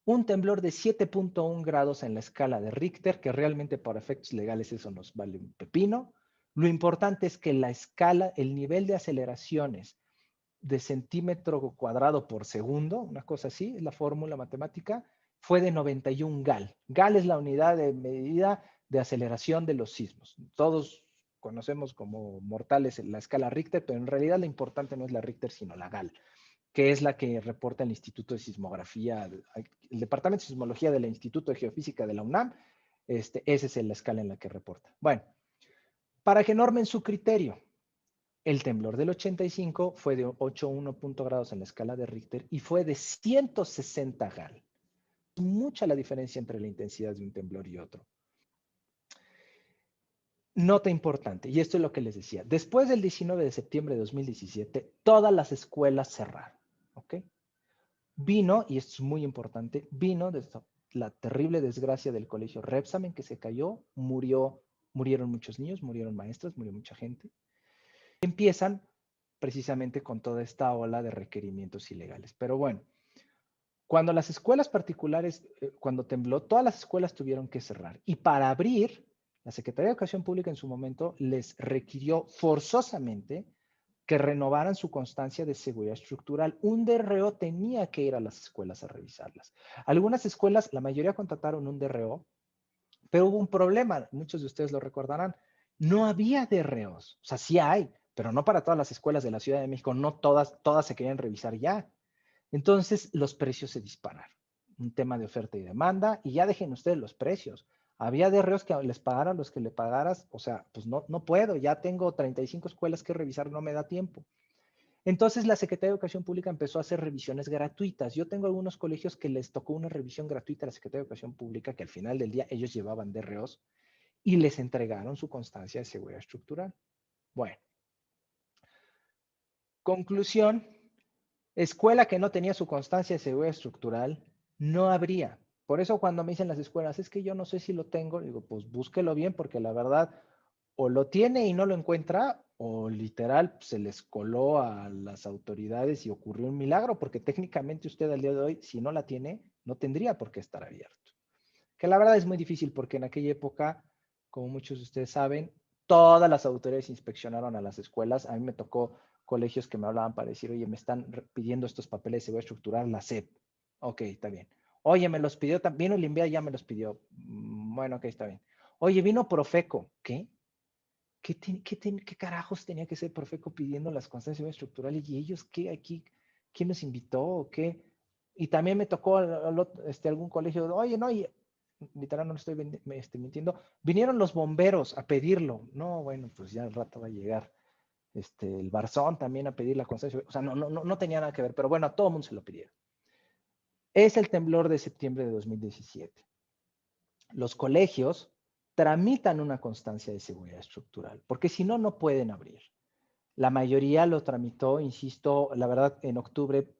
un temblor de 7.1 grados en la escala de Richter, que realmente por efectos legales eso nos vale un pepino. Lo importante es que la escala, el nivel de aceleraciones de centímetro cuadrado por segundo, una cosa así, es la fórmula matemática, fue de 91 GAL. GAL es la unidad de medida de aceleración de los sismos. Todos conocemos como mortales la escala Richter, pero en realidad la importante no es la Richter, sino la GAL, que es la que reporta el Instituto de Sismografía, el Departamento de Sismología del Instituto de Geofísica de la UNAM. Esa es la escala en la que reporta. Bueno, para que normen su criterio, el temblor del 85 fue de 8.1 grados en la escala de Richter y fue de 160 GAL. Es mucha la diferencia entre la intensidad de un temblor y otro. Nota importante, y esto es lo que les decía. Después del 19 de septiembre de 2017, todas las escuelas cerraron. ¿Ok? Vino, y esto es muy importante, vino de la terrible desgracia del colegio Repsamen que se cayó, murieron muchos niños, murieron maestros, murió mucha gente. Y empiezan precisamente con toda esta ola de requerimientos ilegales. Pero bueno, cuando las escuelas particulares, cuando tembló, todas las escuelas tuvieron que cerrar. Y para abrir, la Secretaría de Educación Pública en su momento les requirió forzosamente que renovaran su constancia de seguridad estructural. Un DRO tenía que ir a las escuelas a revisarlas. Algunas escuelas, la mayoría contrataron un DRO, pero hubo un problema, muchos de ustedes lo recordarán, no había DROs, o sea, sí hay, pero no para todas las escuelas de la Ciudad de México, no todas se querían revisar ya. Entonces los precios se dispararon, un tema de oferta y demanda, y ya dejen ustedes los precios. Había DROs que les pagaran los que le pagaras, o sea, pues no puedo, ya tengo 35 escuelas que revisar, no me da tiempo. Entonces la Secretaría de Educación Pública empezó a hacer revisiones gratuitas. Yo tengo algunos colegios que les tocó una revisión gratuita a la Secretaría de Educación Pública, que al final del día ellos llevaban DROs y les entregaron su constancia de seguridad estructural. Bueno, conclusión, escuela que no tenía su constancia de seguridad estructural, no habría. Por eso cuando me dicen las escuelas, es que yo no sé si lo tengo, digo, pues búsquelo bien, porque la verdad, o lo tiene y no lo encuentra, o literal se les coló a las autoridades y ocurrió un milagro, porque técnicamente usted al día de hoy, si no la tiene, no tendría por qué estar abierto. Que la verdad es muy difícil, porque en aquella época, como muchos de ustedes saben, todas las autoridades inspeccionaron a las escuelas. A mí me tocó colegios que me hablaban para decir, oye, me están pidiendo estos papeles de seguridad estructural, la SEP. Ok, está bien. Oye, me los pidió, vino el INVIA, ya me los pidió. Bueno, ok, está bien. Oye, vino Profeco. ¿Qué? ¿Qué carajos tenía que ser Profeco pidiendo las constancias estructurales? ¿Y ellos qué aquí? ¿Quién los invitó o qué? Y también me tocó algún colegio, oye, no, literal no lo estoy mintiendo, vinieron los bomberos a pedirlo. No, bueno, pues ya al rato va a llegar el Barzón también a pedir la constancia. O sea, no tenía nada que ver, pero bueno, a todo el mundo se lo pidieron. Es el temblor de septiembre de 2017. Los colegios tramitan una constancia de seguridad estructural, porque si no, no pueden abrir. La mayoría lo tramitó, insisto, la verdad, en octubre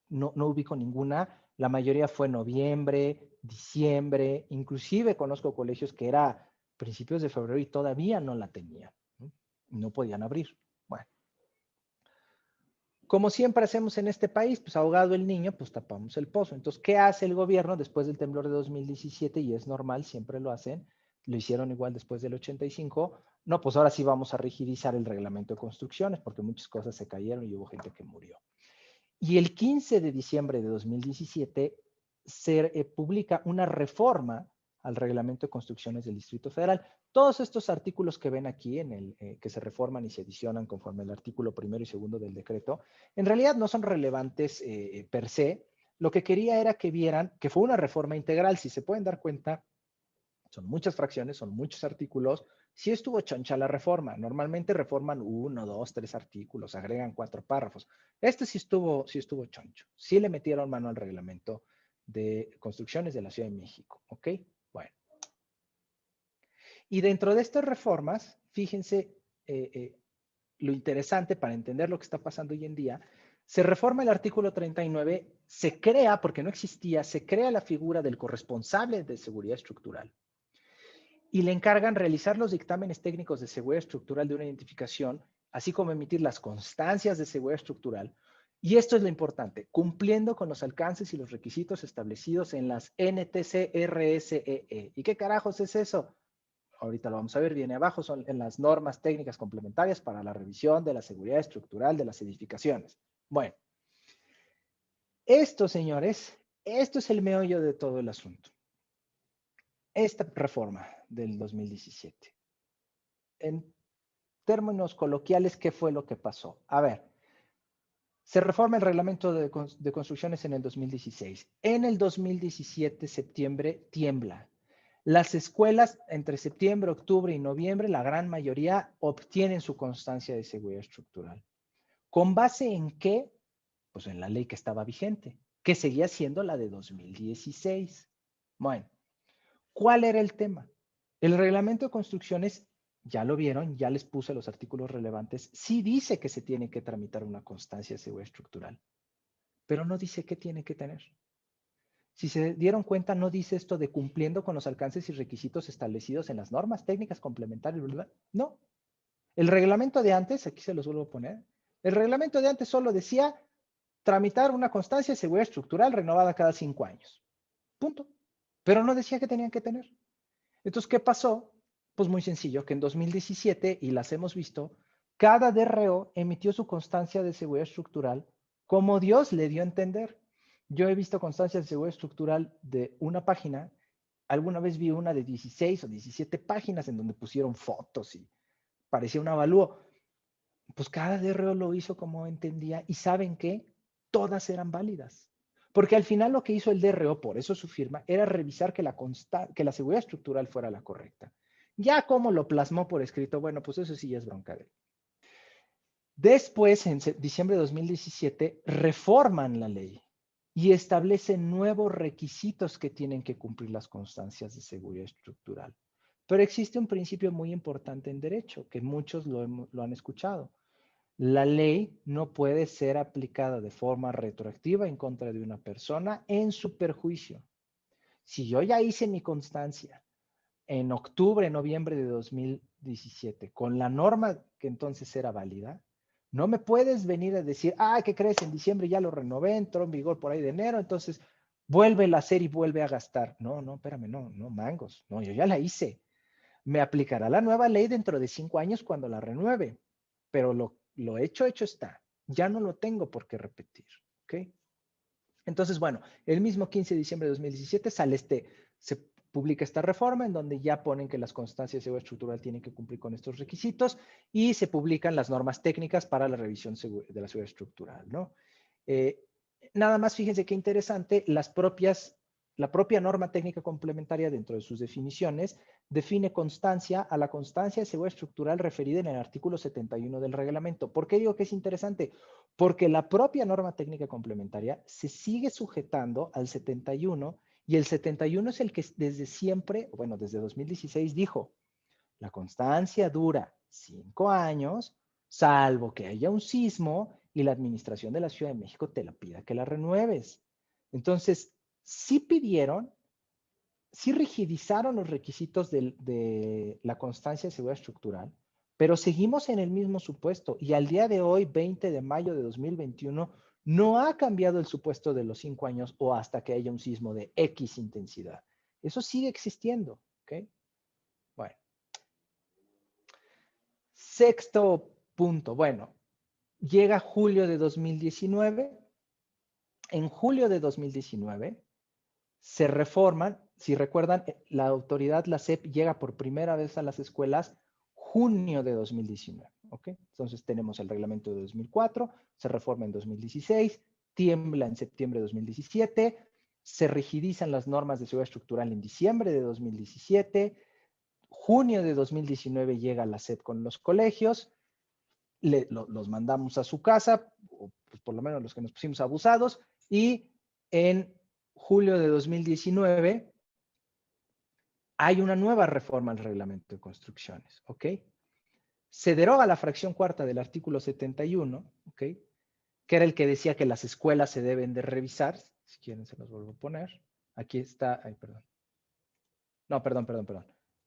no ubico ninguna. La mayoría fue noviembre, diciembre, inclusive conozco colegios que era principios de febrero y todavía no la tenían. No podían abrir. Bueno, como siempre hacemos en este país, pues ahogado el niño, pues tapamos el pozo. Entonces, ¿qué hace el gobierno después del temblor de 2017? Y es normal, siempre lo hacen. Lo hicieron igual después del 85. No, pues ahora sí vamos a rigidizar el reglamento de construcciones porque muchas cosas se cayeron y hubo gente que murió. Y el 15 de diciembre de 2017 se publica una reforma al reglamento de construcciones del Distrito Federal. Todos estos artículos que ven aquí, que se reforman y se adicionan conforme al artículo primero y segundo del decreto, en realidad no son relevantes per se. Lo que quería era que vieran que fue una reforma integral. Si se pueden dar cuenta, son muchas fracciones, son muchos artículos. Sí estuvo choncha la reforma. Normalmente reforman 1, 2, 3 artículos, agregan 4 párrafos. Sí estuvo choncho. Sí le metieron mano al reglamento de construcciones de la Ciudad de México. ¿Ok? Bueno. Y dentro de estas reformas, fíjense lo interesante para entender lo que está pasando hoy en día, se reforma el artículo 39, se crea, porque no existía, se crea la figura del corresponsable de seguridad estructural y le encargan realizar los dictámenes técnicos de seguridad estructural de una identificación, así como emitir las constancias de seguridad estructural. Y esto es lo importante, cumpliendo con los alcances y los requisitos establecidos en las NTC-RSEE. ¿Y qué carajos es eso? Ahorita lo vamos a ver, viene abajo, son en las normas técnicas complementarias para la revisión de la seguridad estructural de las edificaciones. Bueno, esto, señores, esto es el meollo de todo el asunto. Esta reforma del 2017. En términos coloquiales, ¿qué fue lo que pasó? A ver, se reforma el reglamento de construcciones en el 2016. En el 2017, septiembre, tiembla. Las escuelas entre septiembre, octubre y noviembre, la gran mayoría obtienen su constancia de seguridad estructural. ¿Con base en qué? Pues en la ley que estaba vigente, que seguía siendo la de 2016. Bueno, ¿cuál era el tema? El reglamento de construcciones, ya lo vieron, ya les puse los artículos relevantes, sí dice que se tiene que tramitar una constancia de seguridad estructural, pero no dice qué tiene que tener. Si se dieron cuenta, no dice esto de cumpliendo con los alcances y requisitos establecidos en las normas técnicas complementarias, ¿verdad? No. El reglamento de antes, aquí se los vuelvo a poner, el reglamento de antes solo decía tramitar una constancia de seguridad estructural renovada cada 5 años. Punto. Pero no decía que tenían que tener. Entonces, ¿qué pasó? Pues muy sencillo, que en 2017, y las hemos visto, cada DRO emitió su constancia de seguridad estructural como Dios le dio a entender. Yo he visto constancias de seguridad estructural de una página, alguna vez vi una de 16 o 17 páginas en donde pusieron fotos y parecía un avalúo. Pues cada DRO lo hizo como entendía y ¿saben qué? Todas eran válidas. Porque al final lo que hizo el DRO, por eso su firma, era revisar que la seguridad estructural fuera la correcta. Ya como lo plasmó por escrito, bueno, pues eso sí ya es bronca de él. Después, en diciembre de 2017, reforman la ley y establecen nuevos requisitos que tienen que cumplir las constancias de seguridad estructural. Pero existe un principio muy importante en derecho, que muchos lo han escuchado. La ley no puede ser aplicada de forma retroactiva en contra de una persona en su perjuicio. Si yo ya hice mi constancia en octubre, noviembre de 2017, con la norma que entonces era válida, no me puedes venir a decir, ah, ¿qué crees? En diciembre ya lo renové, entró en vigor por ahí de enero, entonces vuelve a hacer y vuelve a gastar. No, espérame, no, mangos. No, yo ya la hice. Me aplicará la nueva ley dentro de 5 años cuando la renueve, pero lo hecho está. Ya no lo tengo por qué repetir. ¿Ok? Entonces, bueno, el mismo 15 de diciembre de 2017 se publica esta reforma en donde ya ponen que las constancias de seguridad estructural tienen que cumplir con estos requisitos y se publican las normas técnicas para la revisión de la seguridad estructural, ¿no? Nada más, fíjense qué interesante, la propia norma técnica complementaria dentro de sus definiciones define constancia a la constancia de seguridad estructural referida en el artículo 71 del reglamento. ¿Por qué digo que es interesante? Porque la propia norma técnica complementaria se sigue sujetando al 71 y el 71 es el que desde siempre, bueno, desde 2016 dijo, la constancia dura 5 años, salvo que haya un sismo y la administración de la Ciudad de México te la pida que la renueves. Entonces, sí pidieron, sí rigidizaron los requisitos de la constancia de seguridad estructural, pero seguimos en el mismo supuesto y al día de hoy, 20 de mayo de 2021, no ha cambiado el supuesto de los 5 años o hasta que haya un sismo de X intensidad. Eso sigue existiendo, ¿ok? Bueno. Sexto punto, bueno, llega julio de 2019. En julio de 2019 se reforman, si recuerdan, la autoridad, la SEP, llega por primera vez a las escuelas junio de 2019, ¿ok? Entonces tenemos el reglamento de 2004, se reforma en 2016, tiembla en septiembre de 2017, se rigidizan las normas de seguridad estructural en diciembre de 2017, junio de 2019 llega la SEP con los colegios, los mandamos a su casa, o pues por lo menos los que nos pusimos abusados, y en julio de 2019 hay una nueva reforma al reglamento de construcciones, ¿ok? Se deroga la fracción cuarta del artículo 71, ¿ok? Que era el que decía que las escuelas se deben de revisar. Si quieren se los vuelvo a poner. Aquí está, ay, perdón. No, perdón.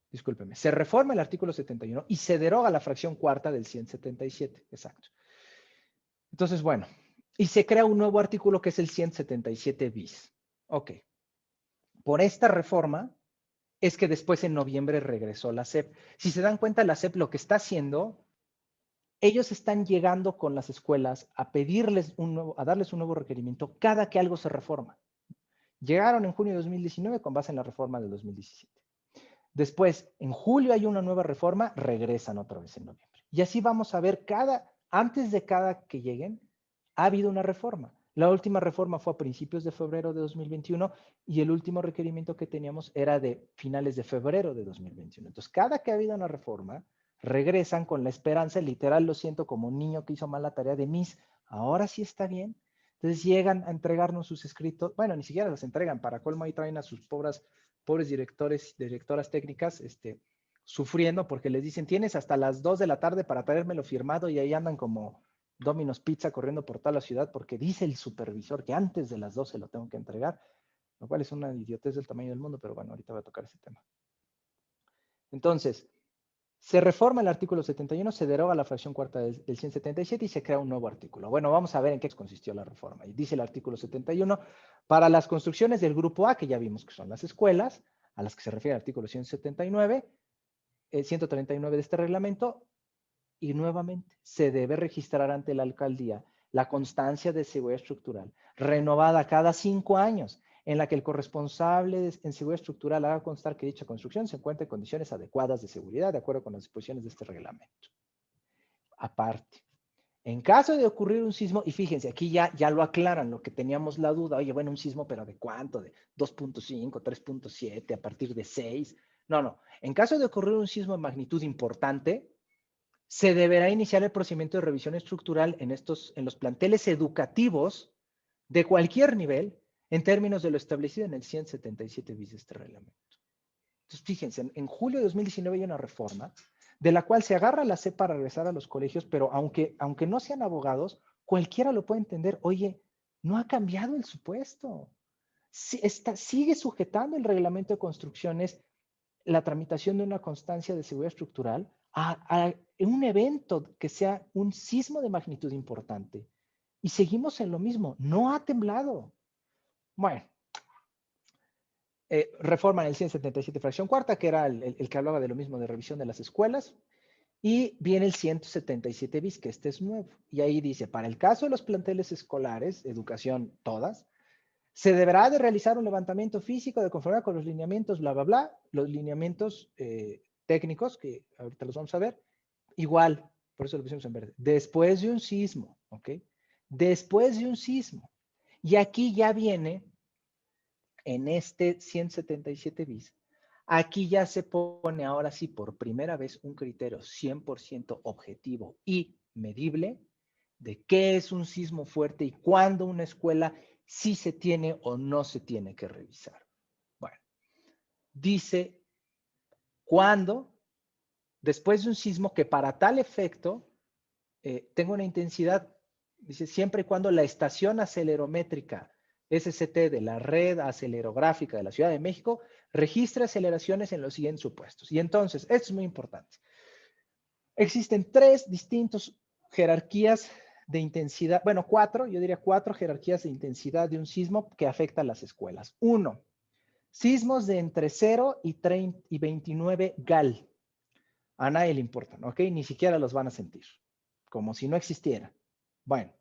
Discúlpeme. Se reforma el artículo 71 y se deroga la fracción cuarta del 177, exacto. Entonces, bueno, y se crea un nuevo artículo que es el 177 bis. Ok. Por esta reforma es que después en noviembre regresó la SEP. Si se dan cuenta, la SEP lo que está haciendo, ellos están llegando con las escuelas a pedirles a darles un nuevo requerimiento cada que algo se reforma. Llegaron en junio de 2019 con base en la reforma del 2017. Después, en julio hay una nueva reforma, regresan otra vez en noviembre. Y así vamos a ver antes de cada que lleguen, ha habido una reforma. La última reforma fue a principios de febrero de 2021 y el último requerimiento que teníamos era de finales de febrero de 2021. Entonces, cada que ha habido una reforma, regresan con la esperanza, literal lo siento como un niño que hizo mal la tarea de Miss, ahora sí está bien. Entonces llegan a entregarnos sus escritos, bueno, ni siquiera los entregan, para colmo ahí traen a sus pobres directoras técnicas, sufriendo porque les dicen, tienes hasta las 2 de la tarde para traérmelo firmado y ahí andan como Domino's Pizza corriendo por toda la ciudad porque dice el supervisor que antes de las 12 lo tengo que entregar, lo cual es una idiotez del tamaño del mundo, pero bueno, ahorita voy a tocar ese tema. Entonces, se reforma el artículo 71, se deroga la fracción cuarta del 177 y se crea un nuevo artículo. Bueno, vamos a ver en qué consistió la reforma. Y dice el artículo 71, para las construcciones del grupo A, que ya vimos que son las escuelas, a las que se refiere el artículo 179, 139 de este reglamento, y nuevamente se debe registrar ante la alcaldía la constancia de seguridad estructural, renovada cada 5 años, en la que el corresponsable en seguridad estructural haga constar que dicha construcción se encuentra en condiciones adecuadas de seguridad, de acuerdo con las disposiciones de este reglamento. Aparte, en caso de ocurrir un sismo, y fíjense, aquí ya lo aclaran, lo que teníamos la duda, oye, bueno, un sismo, pero ¿de cuánto? ¿De 2.5, 3.7, a partir de 6? No. En caso de ocurrir un sismo de magnitud importante, se deberá iniciar el procedimiento de revisión estructural en los planteles educativos de cualquier nivel en términos de lo establecido en el 177 bis de este reglamento. Entonces, fíjense, en julio de 2019 hay una reforma de la cual se agarra la SEP para regresar a los colegios, pero aunque no sean abogados, cualquiera lo puede entender. Oye, no ha cambiado el supuesto. Sigue sujetando el reglamento de construcciones la tramitación de una constancia de seguridad estructural en un evento que sea un sismo de magnitud importante. Y seguimos en lo mismo, no ha temblado. Bueno, reforma en el 177 fracción cuarta, que era el que hablaba de lo mismo de revisión de las escuelas, y viene el 177 bis, que este es nuevo. Y ahí dice, para el caso de los planteles escolares, educación todas, Se deberá de realizar un levantamiento físico de conformidad con los lineamientos, bla, bla, bla, los lineamientos técnicos, que ahorita los vamos a ver. Igual, por eso lo pusimos en verde. Después de un sismo, ¿ok? Después de un sismo. Y aquí ya viene, en este 177 bis, aquí ya se pone ahora sí por primera vez un criterio 100% objetivo y medible de qué es un sismo fuerte y cuándo una escuela sí se tiene o no se tiene que revisar. Bueno, dice cuándo, después de un sismo que para tal efecto tenga una intensidad, dice, siempre y cuando la estación acelerométrica SCT de la red acelerográfica de la Ciudad de México registre aceleraciones en los siguientes supuestos. Y entonces, esto es muy importante. Existen tres distintas jerarquías de intensidad, bueno, cuatro, yo diría cuatro jerarquías de intensidad de un sismo que afecta a las escuelas. Uno, sismos de entre 0 y 29 GAL. A nadie le importan, ¿ok? Ni siquiera los van a sentir, como si no existiera. Bueno,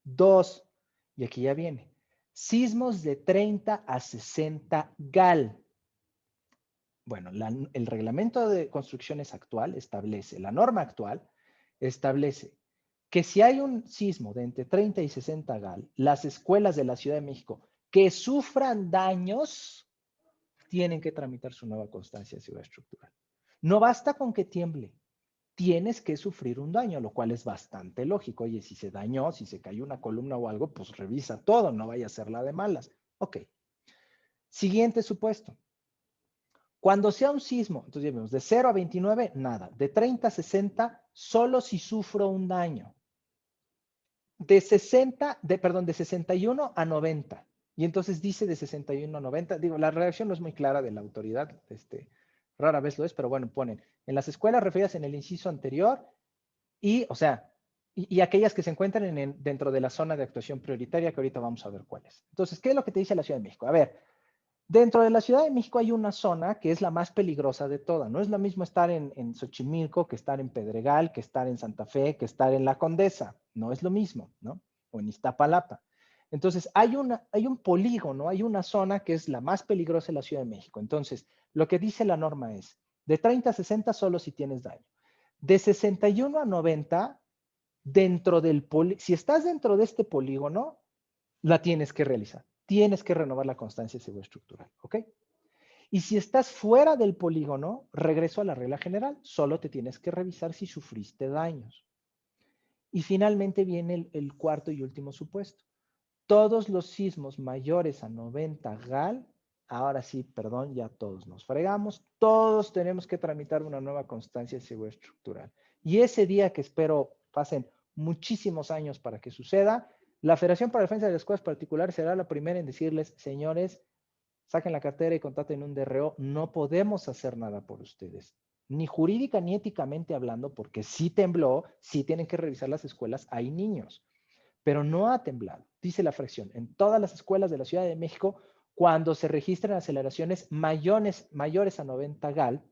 dos, y aquí ya viene, sismos de 30 a 60 GAL. Bueno, el reglamento de construcciones actual establece, la norma actual establece que si hay un sismo de entre 30 y 60 GAL, las escuelas de la Ciudad de México que sufran daños tienen que tramitar su nueva constancia de seguridad estructural. No basta con que tiemble, tienes que sufrir un daño, lo cual es bastante lógico. Oye, si se dañó, si se cayó una columna o algo, pues revisa todo, no vaya a ser la de malas. Ok. Siguiente supuesto. Cuando sea un sismo, entonces ya vemos, de 0 a 29, nada. De 30 a 60, solo si sufro un daño. De 61 a 90. Y entonces dice de 61 a 90. Digo, la redacción no es muy clara de la autoridad, rara vez lo es, pero bueno, ponen en las escuelas referidas en el inciso anterior y, o sea, y aquellas que se encuentran dentro de la zona de actuación prioritaria, que ahorita vamos a ver cuál es. Entonces, ¿qué es lo que te dice la Ciudad de México? A ver, dentro de la Ciudad de México hay una zona que es la más peligrosa de todas. No es lo mismo estar en Xochimilco que estar en Pedregal, que estar en Santa Fe, que estar en La Condesa. No es lo mismo, ¿no? O en Iztapalapa. Entonces, hay un polígono, hay una zona que es la más peligrosa de la Ciudad de México. Entonces, lo que dice la norma es, de 30 a 60 solo si tienes daño. De 61 a 90, si estás dentro de este polígono, la tienes que realizar. Tienes que renovar la constancia de seguridad estructural, ¿ok? Y si estás fuera del polígono, regreso a la regla general, solo te tienes que revisar si sufriste daños. Y finalmente viene el cuarto y último supuesto. Todos los sismos mayores a 90 GAL, ahora sí, perdón, ya todos nos fregamos, todos tenemos que tramitar una nueva constancia de seguridad estructural. Y ese día que espero pasen muchísimos años para que suceda, la Federación para la Defensa de las Escuelas Particulares será la primera en decirles, señores, saquen la cartera y contraten un DRO, no podemos hacer nada por ustedes, ni jurídica ni éticamente hablando, porque sí tembló, sí tienen que revisar las escuelas, hay niños, pero no ha temblado, dice la fracción, en todas las escuelas de la Ciudad de México, cuando se registran aceleraciones mayores a 90 GAL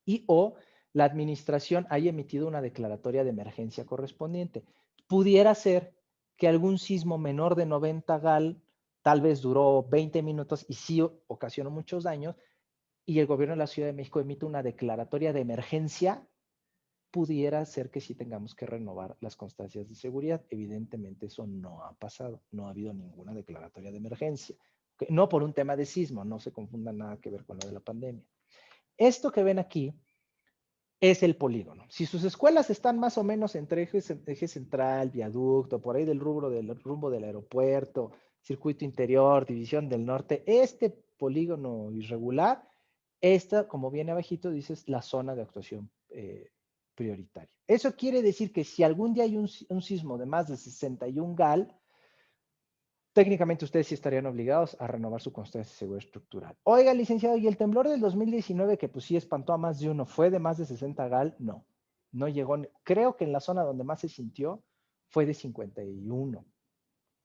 y o la administración haya emitido una declaratoria de emergencia correspondiente. Pudiera ser que algún sismo menor de 90 GAL tal vez duró 20 minutos y sí ocasionó muchos daños, y el gobierno de la Ciudad de México emite una declaratoria de emergencia, pudiera ser que sí tengamos que renovar las constancias de seguridad. Evidentemente eso no ha pasado, no ha habido ninguna declaratoria de emergencia. No por un tema de sismo, no se confunda nada que ver con lo de la pandemia. Esto que ven aquí es el polígono. Si sus escuelas están más o menos entre eje central, viaducto, por ahí del rumbo del aeropuerto, circuito interior, división del norte, este polígono irregular, esta, como viene abajito, dices la zona de actuación prioritaria. Eso quiere decir que si algún día hay un sismo de más de 61 GAL, técnicamente ustedes sí estarían obligados a renovar su constancia de seguridad estructural. Oiga, licenciado, ¿y el temblor del 2019, que pues sí espantó a más de uno, fue de más de 60 GAL? No, no llegó. Creo que en la zona donde más se sintió fue de 51.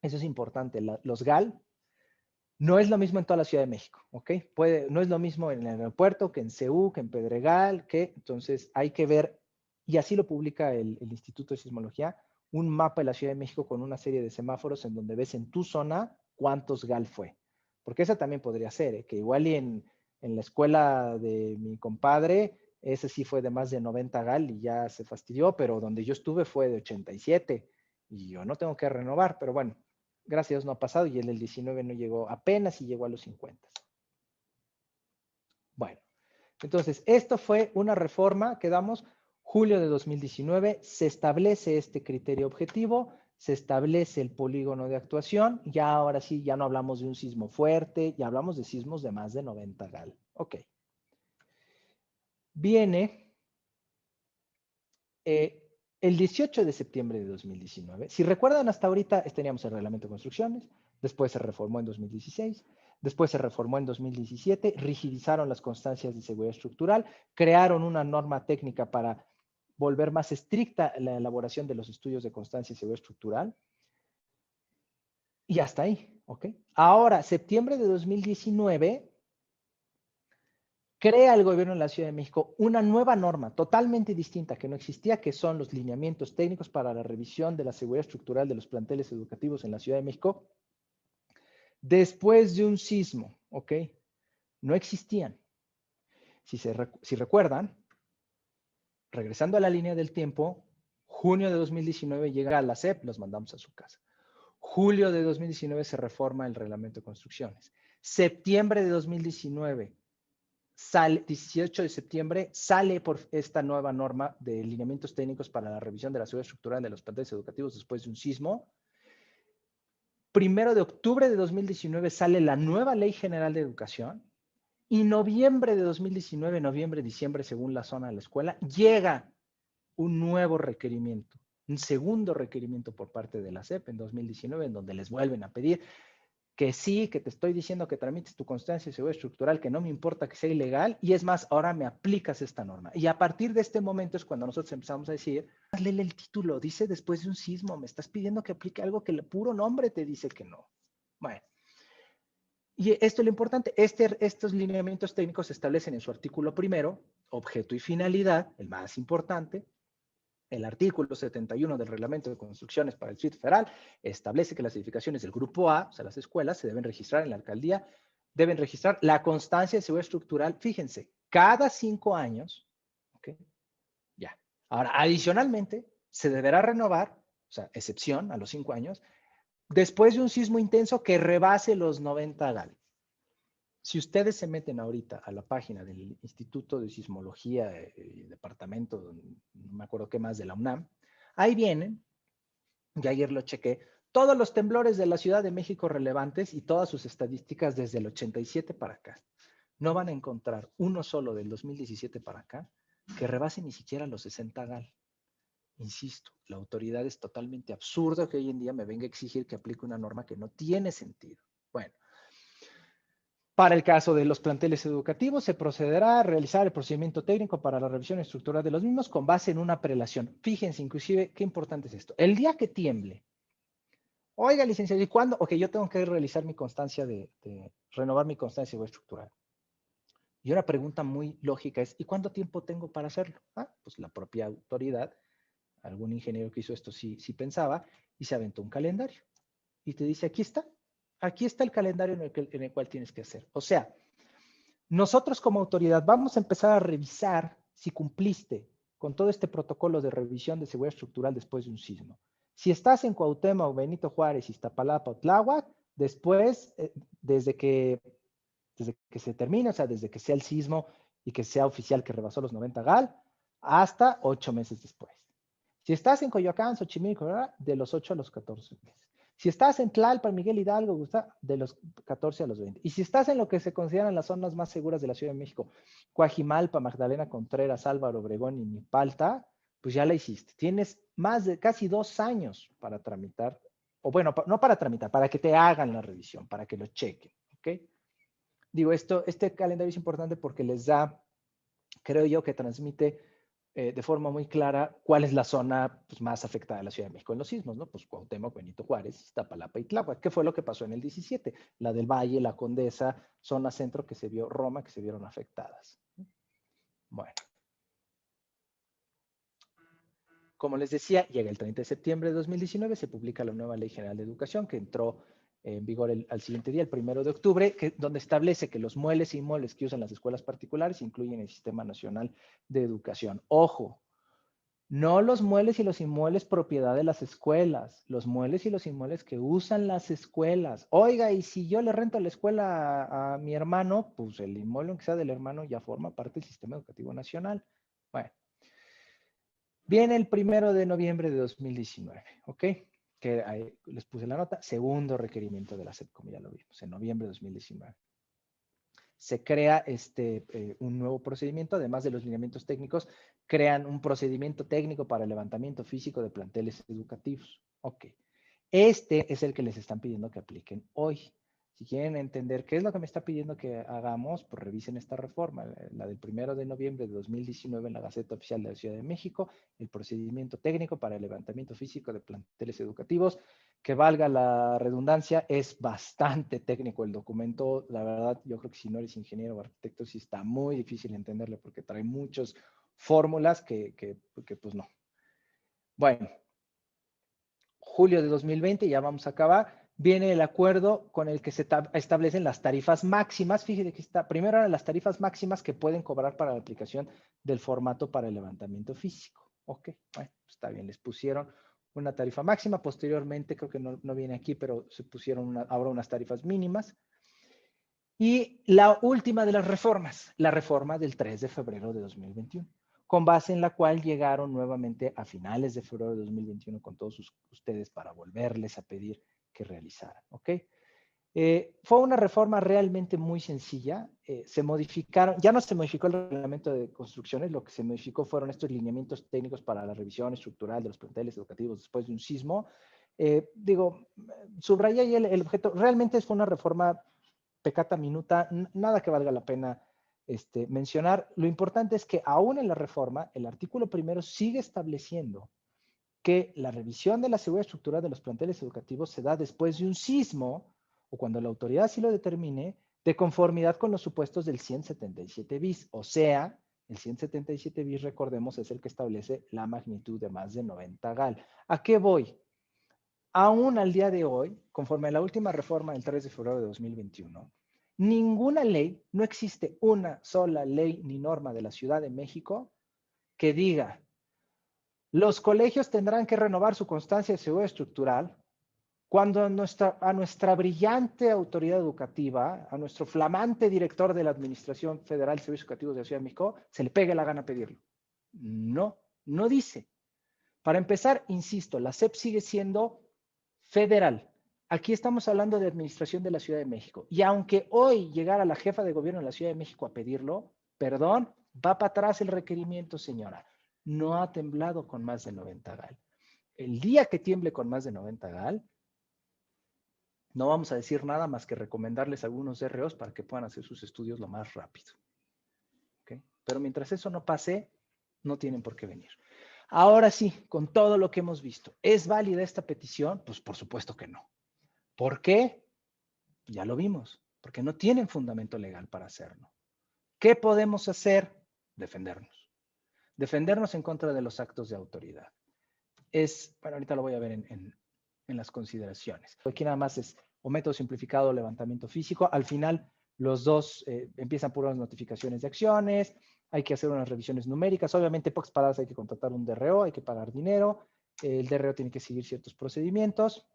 Eso es importante. Los GAL no es lo mismo en toda la Ciudad de México, ¿ok? No es lo mismo en el aeropuerto que en CEU, que en Pedregal, entonces hay que ver, y así lo publica el Instituto de Sismología, un mapa de la Ciudad de México con una serie de semáforos en donde ves en tu zona cuántos GAL fue. Porque esa también podría ser, que igual y en la escuela de mi compadre, ese sí fue de más de 90 GAL y ya se fastidió, pero donde yo estuve fue de 87 y yo no tengo que renovar, pero bueno, gracias a Dios no ha pasado y el del 19 no llegó, apenas y llegó a los 50. Bueno, entonces esto fue una reforma que damos julio de 2019, se establece este criterio objetivo, se establece el polígono de actuación, ya ahora sí, ya no hablamos de un sismo fuerte, ya hablamos de sismos de más de 90 GAL. Ok. Viene el 18 de septiembre de 2019. Si recuerdan, hasta ahorita teníamos el reglamento de construcciones, después se reformó en 2016, después se reformó en 2017, rigidizaron las constancias de seguridad estructural, crearon una norma técnica para volver más estricta la elaboración de los estudios de constancia y seguridad estructural. Y hasta ahí, ¿ok? Ahora, septiembre de 2019, crea el gobierno de la Ciudad de México una nueva norma totalmente distinta que no existía, que son los lineamientos técnicos para la revisión de la seguridad estructural de los planteles educativos en la Ciudad de México, después de un sismo, ¿ok? No existían. Si recuerdan, regresando a la línea del tiempo, junio de 2019 llega a la SEP, los mandamos a su casa. Julio de 2019 se reforma el reglamento de construcciones. Septiembre de 2019, 18 de septiembre, sale por esta nueva norma de lineamientos técnicos para la revisión de la seguridad estructural de los planteles educativos después de un sismo. 1 de octubre de 2019 sale la nueva Ley General de Educación. Y noviembre de 2019, noviembre, diciembre, según la zona de la escuela, llega un nuevo requerimiento, un segundo requerimiento por parte de la SEP en 2019, en donde les vuelven a pedir que sí, que te estoy diciendo que tramites tu constancia de seguridad estructural, que no me importa que sea ilegal, y es más, ahora me aplicas esta norma. Y a partir de este momento es cuando nosotros empezamos a decir, léele el título, dice después de un sismo, me estás pidiendo que aplique algo que el puro nombre te dice que no. Bueno, y esto es lo importante, estos lineamientos técnicos se establecen en su artículo primero, objeto y finalidad, el más importante. El artículo 71 del Reglamento de Construcciones para el Distrito Federal establece que las edificaciones del Grupo A, o sea, las escuelas, se deben registrar en la alcaldía, deben registrar la constancia de seguridad estructural, fíjense, cada 5 años, ¿ok? Ya. Ahora, adicionalmente, se deberá renovar, o sea, excepción a los 5 años, después de un sismo intenso que rebase los 90 GAL. Si ustedes se meten ahorita a la página del Instituto de Sismología y Departamento, no me acuerdo qué más, de la UNAM, ahí vienen, y ayer lo chequé, todos los temblores de la Ciudad de México relevantes y todas sus estadísticas desde el 87 para acá. No van a encontrar uno solo del 2017 para acá que rebase ni siquiera los 60 GAL. Insisto, la autoridad es totalmente absurdo que hoy en día me venga a exigir que aplique una norma que no tiene sentido. Bueno, para el caso de los planteles educativos, se procederá a realizar el procedimiento técnico para la revisión estructural de los mismos con base en una prelación. Fíjense, inclusive, qué importante es esto. El día que tiemble, oiga, licenciado, ¿y cuándo? Ok, yo tengo que realizar mi constancia renovar mi constancia estructural. Y una pregunta muy lógica es, ¿y cuánto tiempo tengo para hacerlo? Pues la propia autoridad, algún ingeniero que hizo esto sí pensaba, y se aventó un calendario. Y te dice, aquí está el calendario en el cual tienes que hacer. O sea, nosotros como autoridad vamos a empezar a revisar si cumpliste con todo este protocolo de revisión de seguridad estructural después de un sismo. Si estás en Cuauhtémoc, Benito Juárez, Iztapalapa o Tláhuac, después, desde que se termine, o sea, desde que sea el sismo y que sea oficial que rebasó los 90 GAL, hasta 8 meses después. Si estás en Coyoacán, Xochimilco, de los 8 a los 14 meses. Si estás en Tlalpan, Miguel Hidalgo, de los 14 a los 20. Y si estás en lo que se consideran las zonas más seguras de la Ciudad de México, Coajimalpa, Magdalena Contreras, Álvaro Obregón y Milpalta, pues ya la hiciste. Tienes más de casi 2 años para tramitar, o bueno, no para tramitar, para que te hagan la revisión, para que lo chequen, ¿ok? Digo, este calendario es importante porque les da, creo yo, que transmite de forma muy clara cuál es la zona pues, más afectada de la Ciudad de México en los sismos, ¿no? Pues Cuauhtémoc, Benito Juárez, Iztapalapa y Tláhuac. ¿Qué fue lo que pasó en el 17? La del Valle, la Condesa, zona centro que se vio, Roma, que se vieron afectadas. Bueno. Como les decía, llega el 30 de septiembre de 2019, se publica la nueva Ley General de Educación que entró en vigor al siguiente día, el 1 de octubre, donde establece que los muebles e inmuebles que usan las escuelas particulares incluyen el Sistema Nacional de Educación. Ojo, no los muebles y los inmuebles propiedad de las escuelas, los muebles y los inmuebles que usan las escuelas. Oiga, y si yo le rento la escuela a mi hermano, pues el inmueble, aunque sea del hermano, ya forma parte del Sistema Educativo Nacional. Bueno, viene el 1 de noviembre de 2019, ¿ok? Que ahí les puse la nota, segundo requerimiento de la SEP, como ya lo vimos, en noviembre de 2019. Se crea un nuevo procedimiento, además de los lineamientos técnicos, crean un procedimiento técnico para el levantamiento físico de planteles educativos. Ok. Este es el que les están pidiendo que apliquen hoy. Si quieren entender qué es lo que me está pidiendo que hagamos, pues revisen esta reforma, la del 1 de noviembre de 2019 en la Gaceta Oficial de la Ciudad de México, el procedimiento técnico para el levantamiento físico de planteles educativos, que valga la redundancia, es bastante técnico el documento. La verdad, yo creo que si no eres ingeniero o arquitecto, sí está muy difícil entenderlo porque trae muchas fórmulas que pues no. Bueno, julio de 2020, ya vamos a acabar, viene el acuerdo con el que se establecen las tarifas máximas. Fíjate que está, primero eran las tarifas máximas que pueden cobrar para la aplicación del formato para el levantamiento físico. Ok, bueno, está bien, les pusieron una tarifa máxima, posteriormente, creo que no viene aquí, pero se pusieron ahora unas tarifas mínimas. Y la última de las reformas, la reforma del 3 de febrero de 2021, con base en la cual llegaron nuevamente a finales de febrero de 2021 con todos ustedes para volverles a pedir que realizaran, ¿ok? Fue una reforma realmente muy sencilla. Se modificaron, ya no se modificó el reglamento de construcciones, lo que se modificó fueron estos lineamientos técnicos para la revisión estructural de los planteles educativos después de un sismo. Subrayé ahí el objeto, realmente fue una reforma pecata minuta, nada que valga la pena mencionar. Lo importante es que aún en la reforma, el artículo primero sigue estableciendo que la revisión de la seguridad estructural de los planteles educativos se da después de un sismo o cuando la autoridad así lo determine, de conformidad con los supuestos del 177 bis. O sea, el 177 bis, recordemos, es el que establece la magnitud de más de 90 gal. ¿A qué voy? Aún al día de hoy, conforme a la última reforma del 3 de febrero de 2021, ninguna ley, no existe una sola ley ni norma de la Ciudad de México que diga los colegios tendrán que renovar su constancia de seguridad estructural cuando a nuestra brillante autoridad educativa, a nuestro flamante director de la Administración Federal de Servicios Educativos de la Ciudad de México, se le pegue la gana pedirlo. No, no dice. Para empezar, insisto, la SEP sigue siendo federal. Aquí estamos hablando de administración de la Ciudad de México. Y aunque hoy llegara la jefa de gobierno de la Ciudad de México a pedirlo, perdón, va para atrás el requerimiento, señora. No ha temblado con más de 90 gal. El día que tiemble con más de 90 gal, no vamos a decir nada más que recomendarles algunos DROs para que puedan hacer sus estudios lo más rápido. ¿Okay? Pero mientras eso no pase, no tienen por qué venir. Ahora sí, con todo lo que hemos visto, ¿es válida esta petición? Pues por supuesto que no. ¿Por qué? Ya lo vimos, porque no tienen fundamento legal para hacerlo. ¿Qué podemos hacer? Defendernos. Defendernos en contra de los actos de autoridad. Bueno, ahorita lo voy a ver en las consideraciones. Aquí nada más es o método simplificado o levantamiento físico. Al final, los dos empiezan por unas notificaciones de acciones, hay que hacer unas revisiones numéricas. Obviamente, pocas palabras, hay que contratar un DRO, hay que pagar dinero. El DRO tiene que seguir ciertos procedimientos.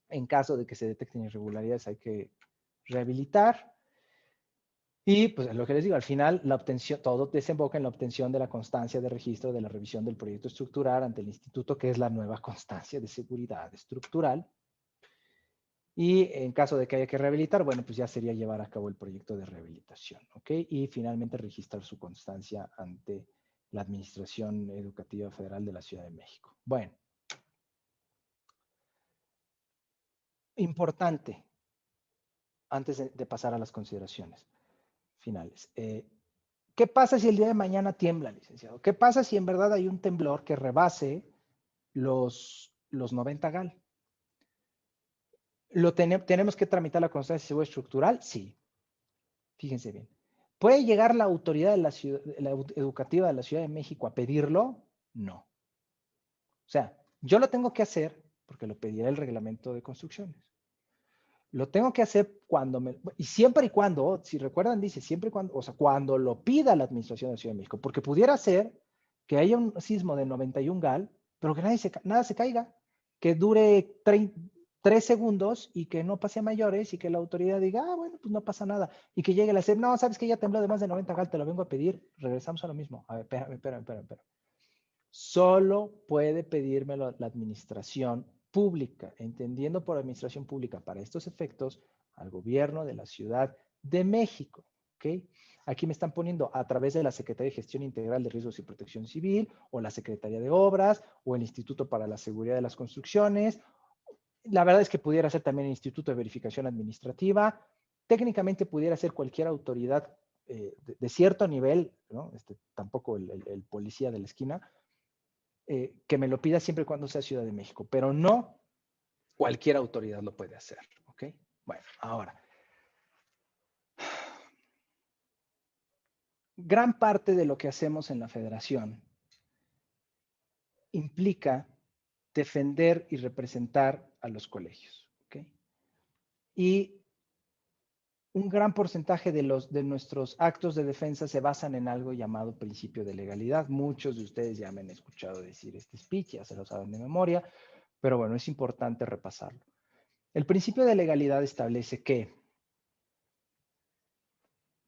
En caso de que se detecten irregularidades, hay que rehabilitar. Y pues lo que les digo, al final la obtención, todo desemboca en la obtención de la constancia de registro de la revisión del proyecto estructural ante el instituto, que es la nueva constancia de seguridad estructural. Y en caso de que haya que rehabilitar, bueno, pues ya sería llevar a cabo el proyecto de rehabilitación, ¿ok? Y finalmente registrar su constancia ante la Administración Educativa Federal de la Ciudad de México. Bueno. Importante, antes de pasar a las consideraciones finales. ¿Qué pasa si el día de mañana tiembla, licenciado? ¿Qué pasa si en verdad hay un temblor que rebase los 90 gal? ¿Tenemos que tramitar la constancia de seguridad estructural? Sí. Fíjense bien. ¿Puede llegar la autoridad de la educativa de la Ciudad de México a pedirlo? No. O sea, yo lo tengo que hacer porque lo pedirá el reglamento de construcciones. Lo tengo que hacer y siempre y cuando, si recuerdan, dice siempre y cuando, o sea, cuando lo pida la Administración de la Ciudad de México, porque pudiera ser que haya un sismo de 91 gal, pero que nada se caiga, que dure 3 segundos y que no pase a mayores y que la autoridad diga, ah, bueno, pues no pasa nada. Y que llegue la SEP, no, sabes que ya tembló de más de 90 gal, te lo vengo a pedir, regresamos a lo mismo. A ver, espérame. Solo puede pedírmelo la administración pública, entendiendo por administración pública para estos efectos al gobierno de la Ciudad de México. ¿Ok? Aquí me están poniendo a través de la Secretaría de Gestión Integral de Riesgos y Protección Civil, o la Secretaría de Obras, o el Instituto para la Seguridad de las Construcciones. La verdad es que pudiera ser también el Instituto de Verificación Administrativa. Técnicamente pudiera ser cualquier autoridad de cierto nivel, ¿no? Tampoco el policía de la esquina, que me lo pida siempre y cuando sea Ciudad de México, pero no cualquier autoridad lo puede hacer, ¿ok? Bueno, ahora, gran parte de lo que hacemos en la federación implica defender y representar a los colegios, ¿ok? Y un gran porcentaje de nuestros actos de defensa se basan en algo llamado principio de legalidad. Muchos de ustedes ya me han escuchado decir este speech, ya se lo saben de memoria, pero bueno, es importante repasarlo. El principio de legalidad establece que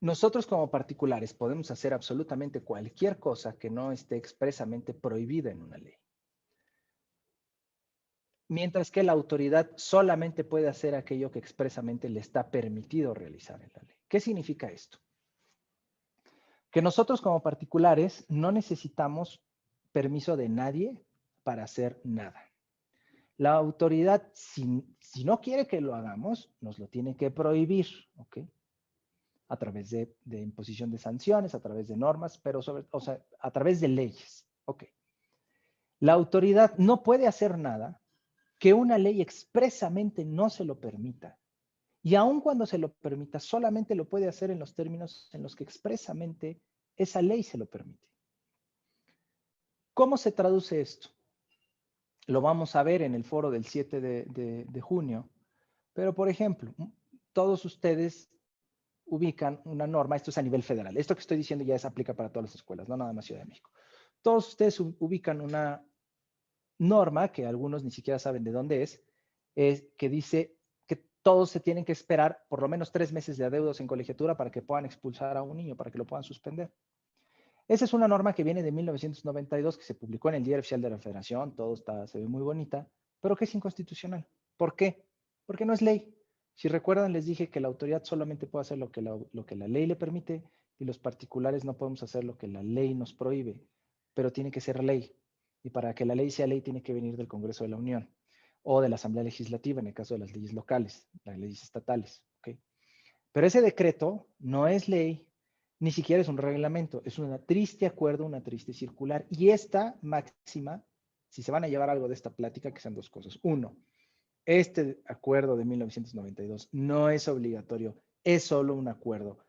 nosotros como particulares podemos hacer absolutamente cualquier cosa que no esté expresamente prohibida en una ley. Mientras que la autoridad solamente puede hacer aquello que expresamente le está permitido realizar en la ley. ¿Qué significa esto? Que nosotros como particulares no necesitamos permiso de nadie para hacer nada. La autoridad, si no quiere que lo hagamos, nos lo tiene que prohibir, ¿ok? A través de imposición de sanciones, a través de normas, pero a través de leyes, ¿ok? La autoridad no puede hacer nada que una ley expresamente no se lo permita. Y aun cuando se lo permita, solamente lo puede hacer en los términos en los que expresamente esa ley se lo permite. ¿Cómo se traduce esto? Lo vamos a ver en el foro del 7 de junio. Pero, por ejemplo, todos ustedes ubican una norma, esto es a nivel federal. Esto que estoy diciendo ya se aplica para todas las escuelas, no nada más Ciudad de México. Todos ustedes ubican una norma, que algunos ni siquiera saben de dónde es que dice que todos se tienen que esperar por lo menos 3 meses de adeudos en colegiatura para que puedan expulsar a un niño, para que lo puedan suspender. Esa es una norma que viene de 1992, que se publicó en el Diario Oficial de la Federación, se ve muy bonita, pero que es inconstitucional. ¿Por qué? Porque no es ley. Si recuerdan, les dije que la autoridad solamente puede hacer lo que la ley le permite y los particulares no podemos hacer lo que la ley nos prohíbe, pero tiene que ser ley. Y para que la ley sea ley tiene que venir del Congreso de la Unión o de la Asamblea Legislativa en el caso de las leyes locales, las leyes estatales. ¿Okay? Pero ese decreto no es ley, ni siquiera es un reglamento, es un triste acuerdo, una triste circular. Y esta máxima, si se van a llevar algo de esta plática, que sean dos cosas. Uno, este acuerdo de 1992 no es obligatorio, es solo un acuerdo.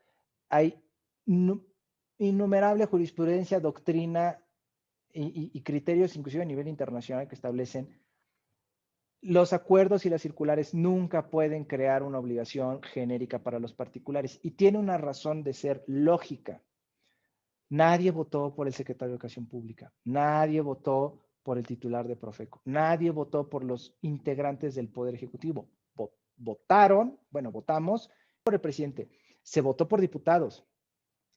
Hay innumerable jurisprudencia, doctrina y criterios, inclusive a nivel internacional, que establecen los acuerdos y las circulares nunca pueden crear una obligación genérica para los particulares y tiene una razón de ser lógica. Nadie votó por el secretario de Educación Pública, nadie votó por el titular de Profeco, nadie votó por los integrantes del Poder Ejecutivo. Votamos por el presidente, se votó por diputados,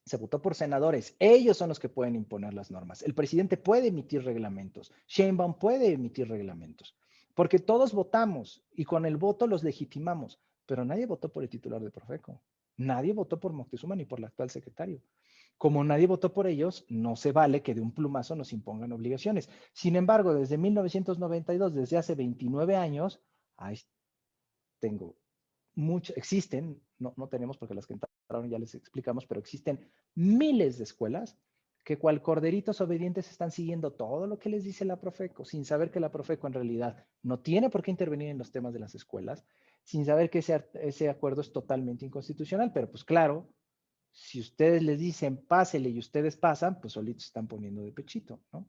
se votó por senadores, ellos son los que pueden imponer las normas. El presidente puede emitir reglamentos, Sheinbaum puede emitir reglamentos, porque todos votamos y con el voto los legitimamos, pero nadie votó por el titular de Profeco, nadie votó por Moctezuma ni por el actual secretario. Como nadie votó por ellos, no se vale que de un plumazo nos impongan obligaciones. Sin embargo, desde 1992, desde hace 29 años, ahí tengo existen, no tenemos porque las que entraron ya les explicamos, pero existen miles de escuelas que cual corderitos obedientes están siguiendo todo lo que les dice la Profeco, sin saber que la Profeco en realidad no tiene por qué intervenir en los temas de las escuelas, sin saber que ese acuerdo es totalmente inconstitucional, pero pues claro, si ustedes les dicen pásele y ustedes pasan, pues solitos están poniendo de pechito, ¿no?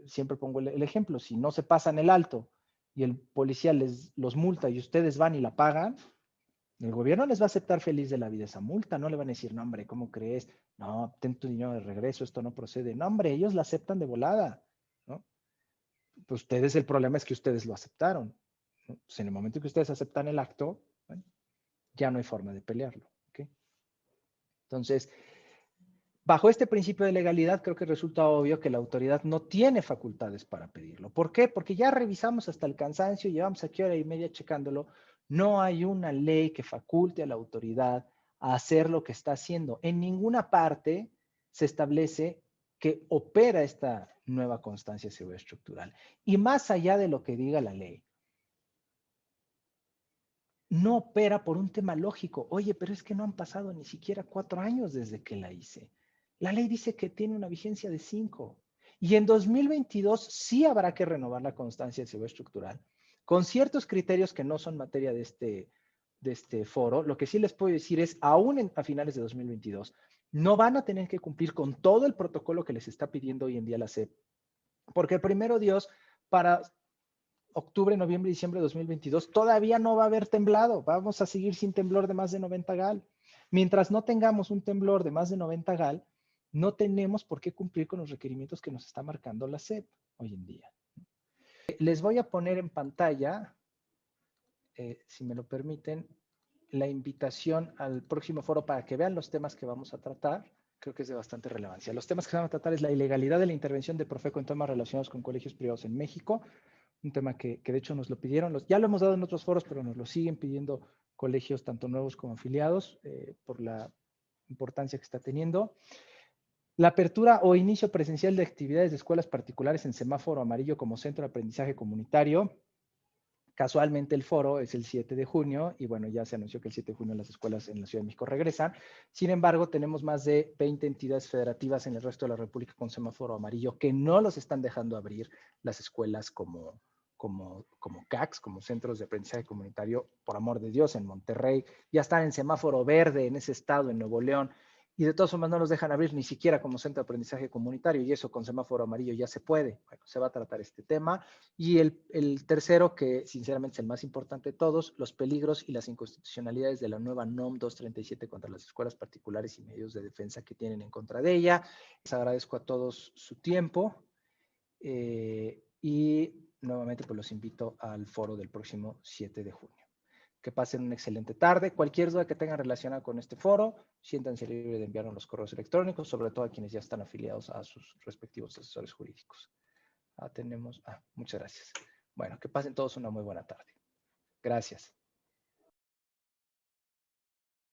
Siempre pongo el ejemplo, si no se pasan el alto y el policía los multa y ustedes van y la pagan, el gobierno les va a aceptar feliz de la vida esa multa, no le van a decir, no, hombre, ¿cómo crees? No, ten tu dinero de regreso, esto no procede. No, hombre, ellos la aceptan de volada, ¿no? Pues ustedes, el problema es que ustedes lo aceptaron, ¿no? Pues en el momento que ustedes aceptan el acto, bueno, ya no hay forma de pelearlo, ¿ok? Entonces, bajo este principio de legalidad, creo que resulta obvio que la autoridad no tiene facultades para pedirlo. ¿Por qué? Porque ya revisamos hasta el cansancio, llevamos aquí hora y media checándolo. No hay una ley que faculte a la autoridad a hacer lo que está haciendo. En ninguna parte se establece que opera esta nueva constancia de seguridad estructural. Y más allá de lo que diga la ley, no opera por un tema lógico. Oye, pero es que no han pasado ni siquiera 4 años desde que la hice. La ley dice que tiene una vigencia de 5. Y en 2022 sí habrá que renovar la constancia de seguridad estructural con ciertos criterios que no son materia de este foro. Lo que sí les puedo decir es, aún a finales de 2022, no van a tener que cumplir con todo el protocolo que les está pidiendo hoy en día la SEP. Porque primero Dios, para octubre, noviembre, diciembre de 2022, todavía no va a haber temblado. Vamos a seguir sin temblor de más de 90 gal. Mientras no tengamos un temblor de más de 90 gal, no tenemos por qué cumplir con los requerimientos que nos está marcando la SEP hoy en día. Les voy a poner en pantalla, si me lo permiten, la invitación al próximo foro para que vean los temas que vamos a tratar. Creo que es de bastante relevancia. Los temas que se van a tratar es la ilegalidad de la intervención de Profeco en temas relacionados con colegios privados en México, un tema que de hecho nos lo pidieron, ya lo hemos dado en otros foros, pero nos lo siguen pidiendo colegios tanto nuevos como afiliados por la importancia que está teniendo. La apertura o inicio presencial de actividades de escuelas particulares en semáforo amarillo como centro de aprendizaje comunitario. Casualmente el foro es el 7 de junio y bueno, ya se anunció que el 7 de junio las escuelas en la Ciudad de México regresan. Sin embargo, tenemos más de 20 entidades federativas en el resto de la República con semáforo amarillo que no los están dejando abrir las escuelas como CACs, como centros de aprendizaje comunitario, por amor de Dios, en Monterrey. Ya están en semáforo verde en ese estado, en Nuevo León. Y de todas formas no los dejan abrir ni siquiera como centro de aprendizaje comunitario y eso con semáforo amarillo ya se puede. Bueno, se va a tratar este tema. Y el tercero, que sinceramente es el más importante de todos, los peligros y las inconstitucionalidades de la nueva NOM 237 contra las escuelas particulares y medios de defensa que tienen en contra de ella. Les agradezco a todos su tiempo y nuevamente pues los invito al foro del próximo 7 de junio. Que pasen una excelente tarde. Cualquier duda que tengan relacionada con este foro, siéntanse libres de enviarnos los correos electrónicos, sobre todo a quienes ya están afiliados a sus respectivos asesores jurídicos. Muchas gracias. Bueno, que pasen todos una muy buena tarde. Gracias.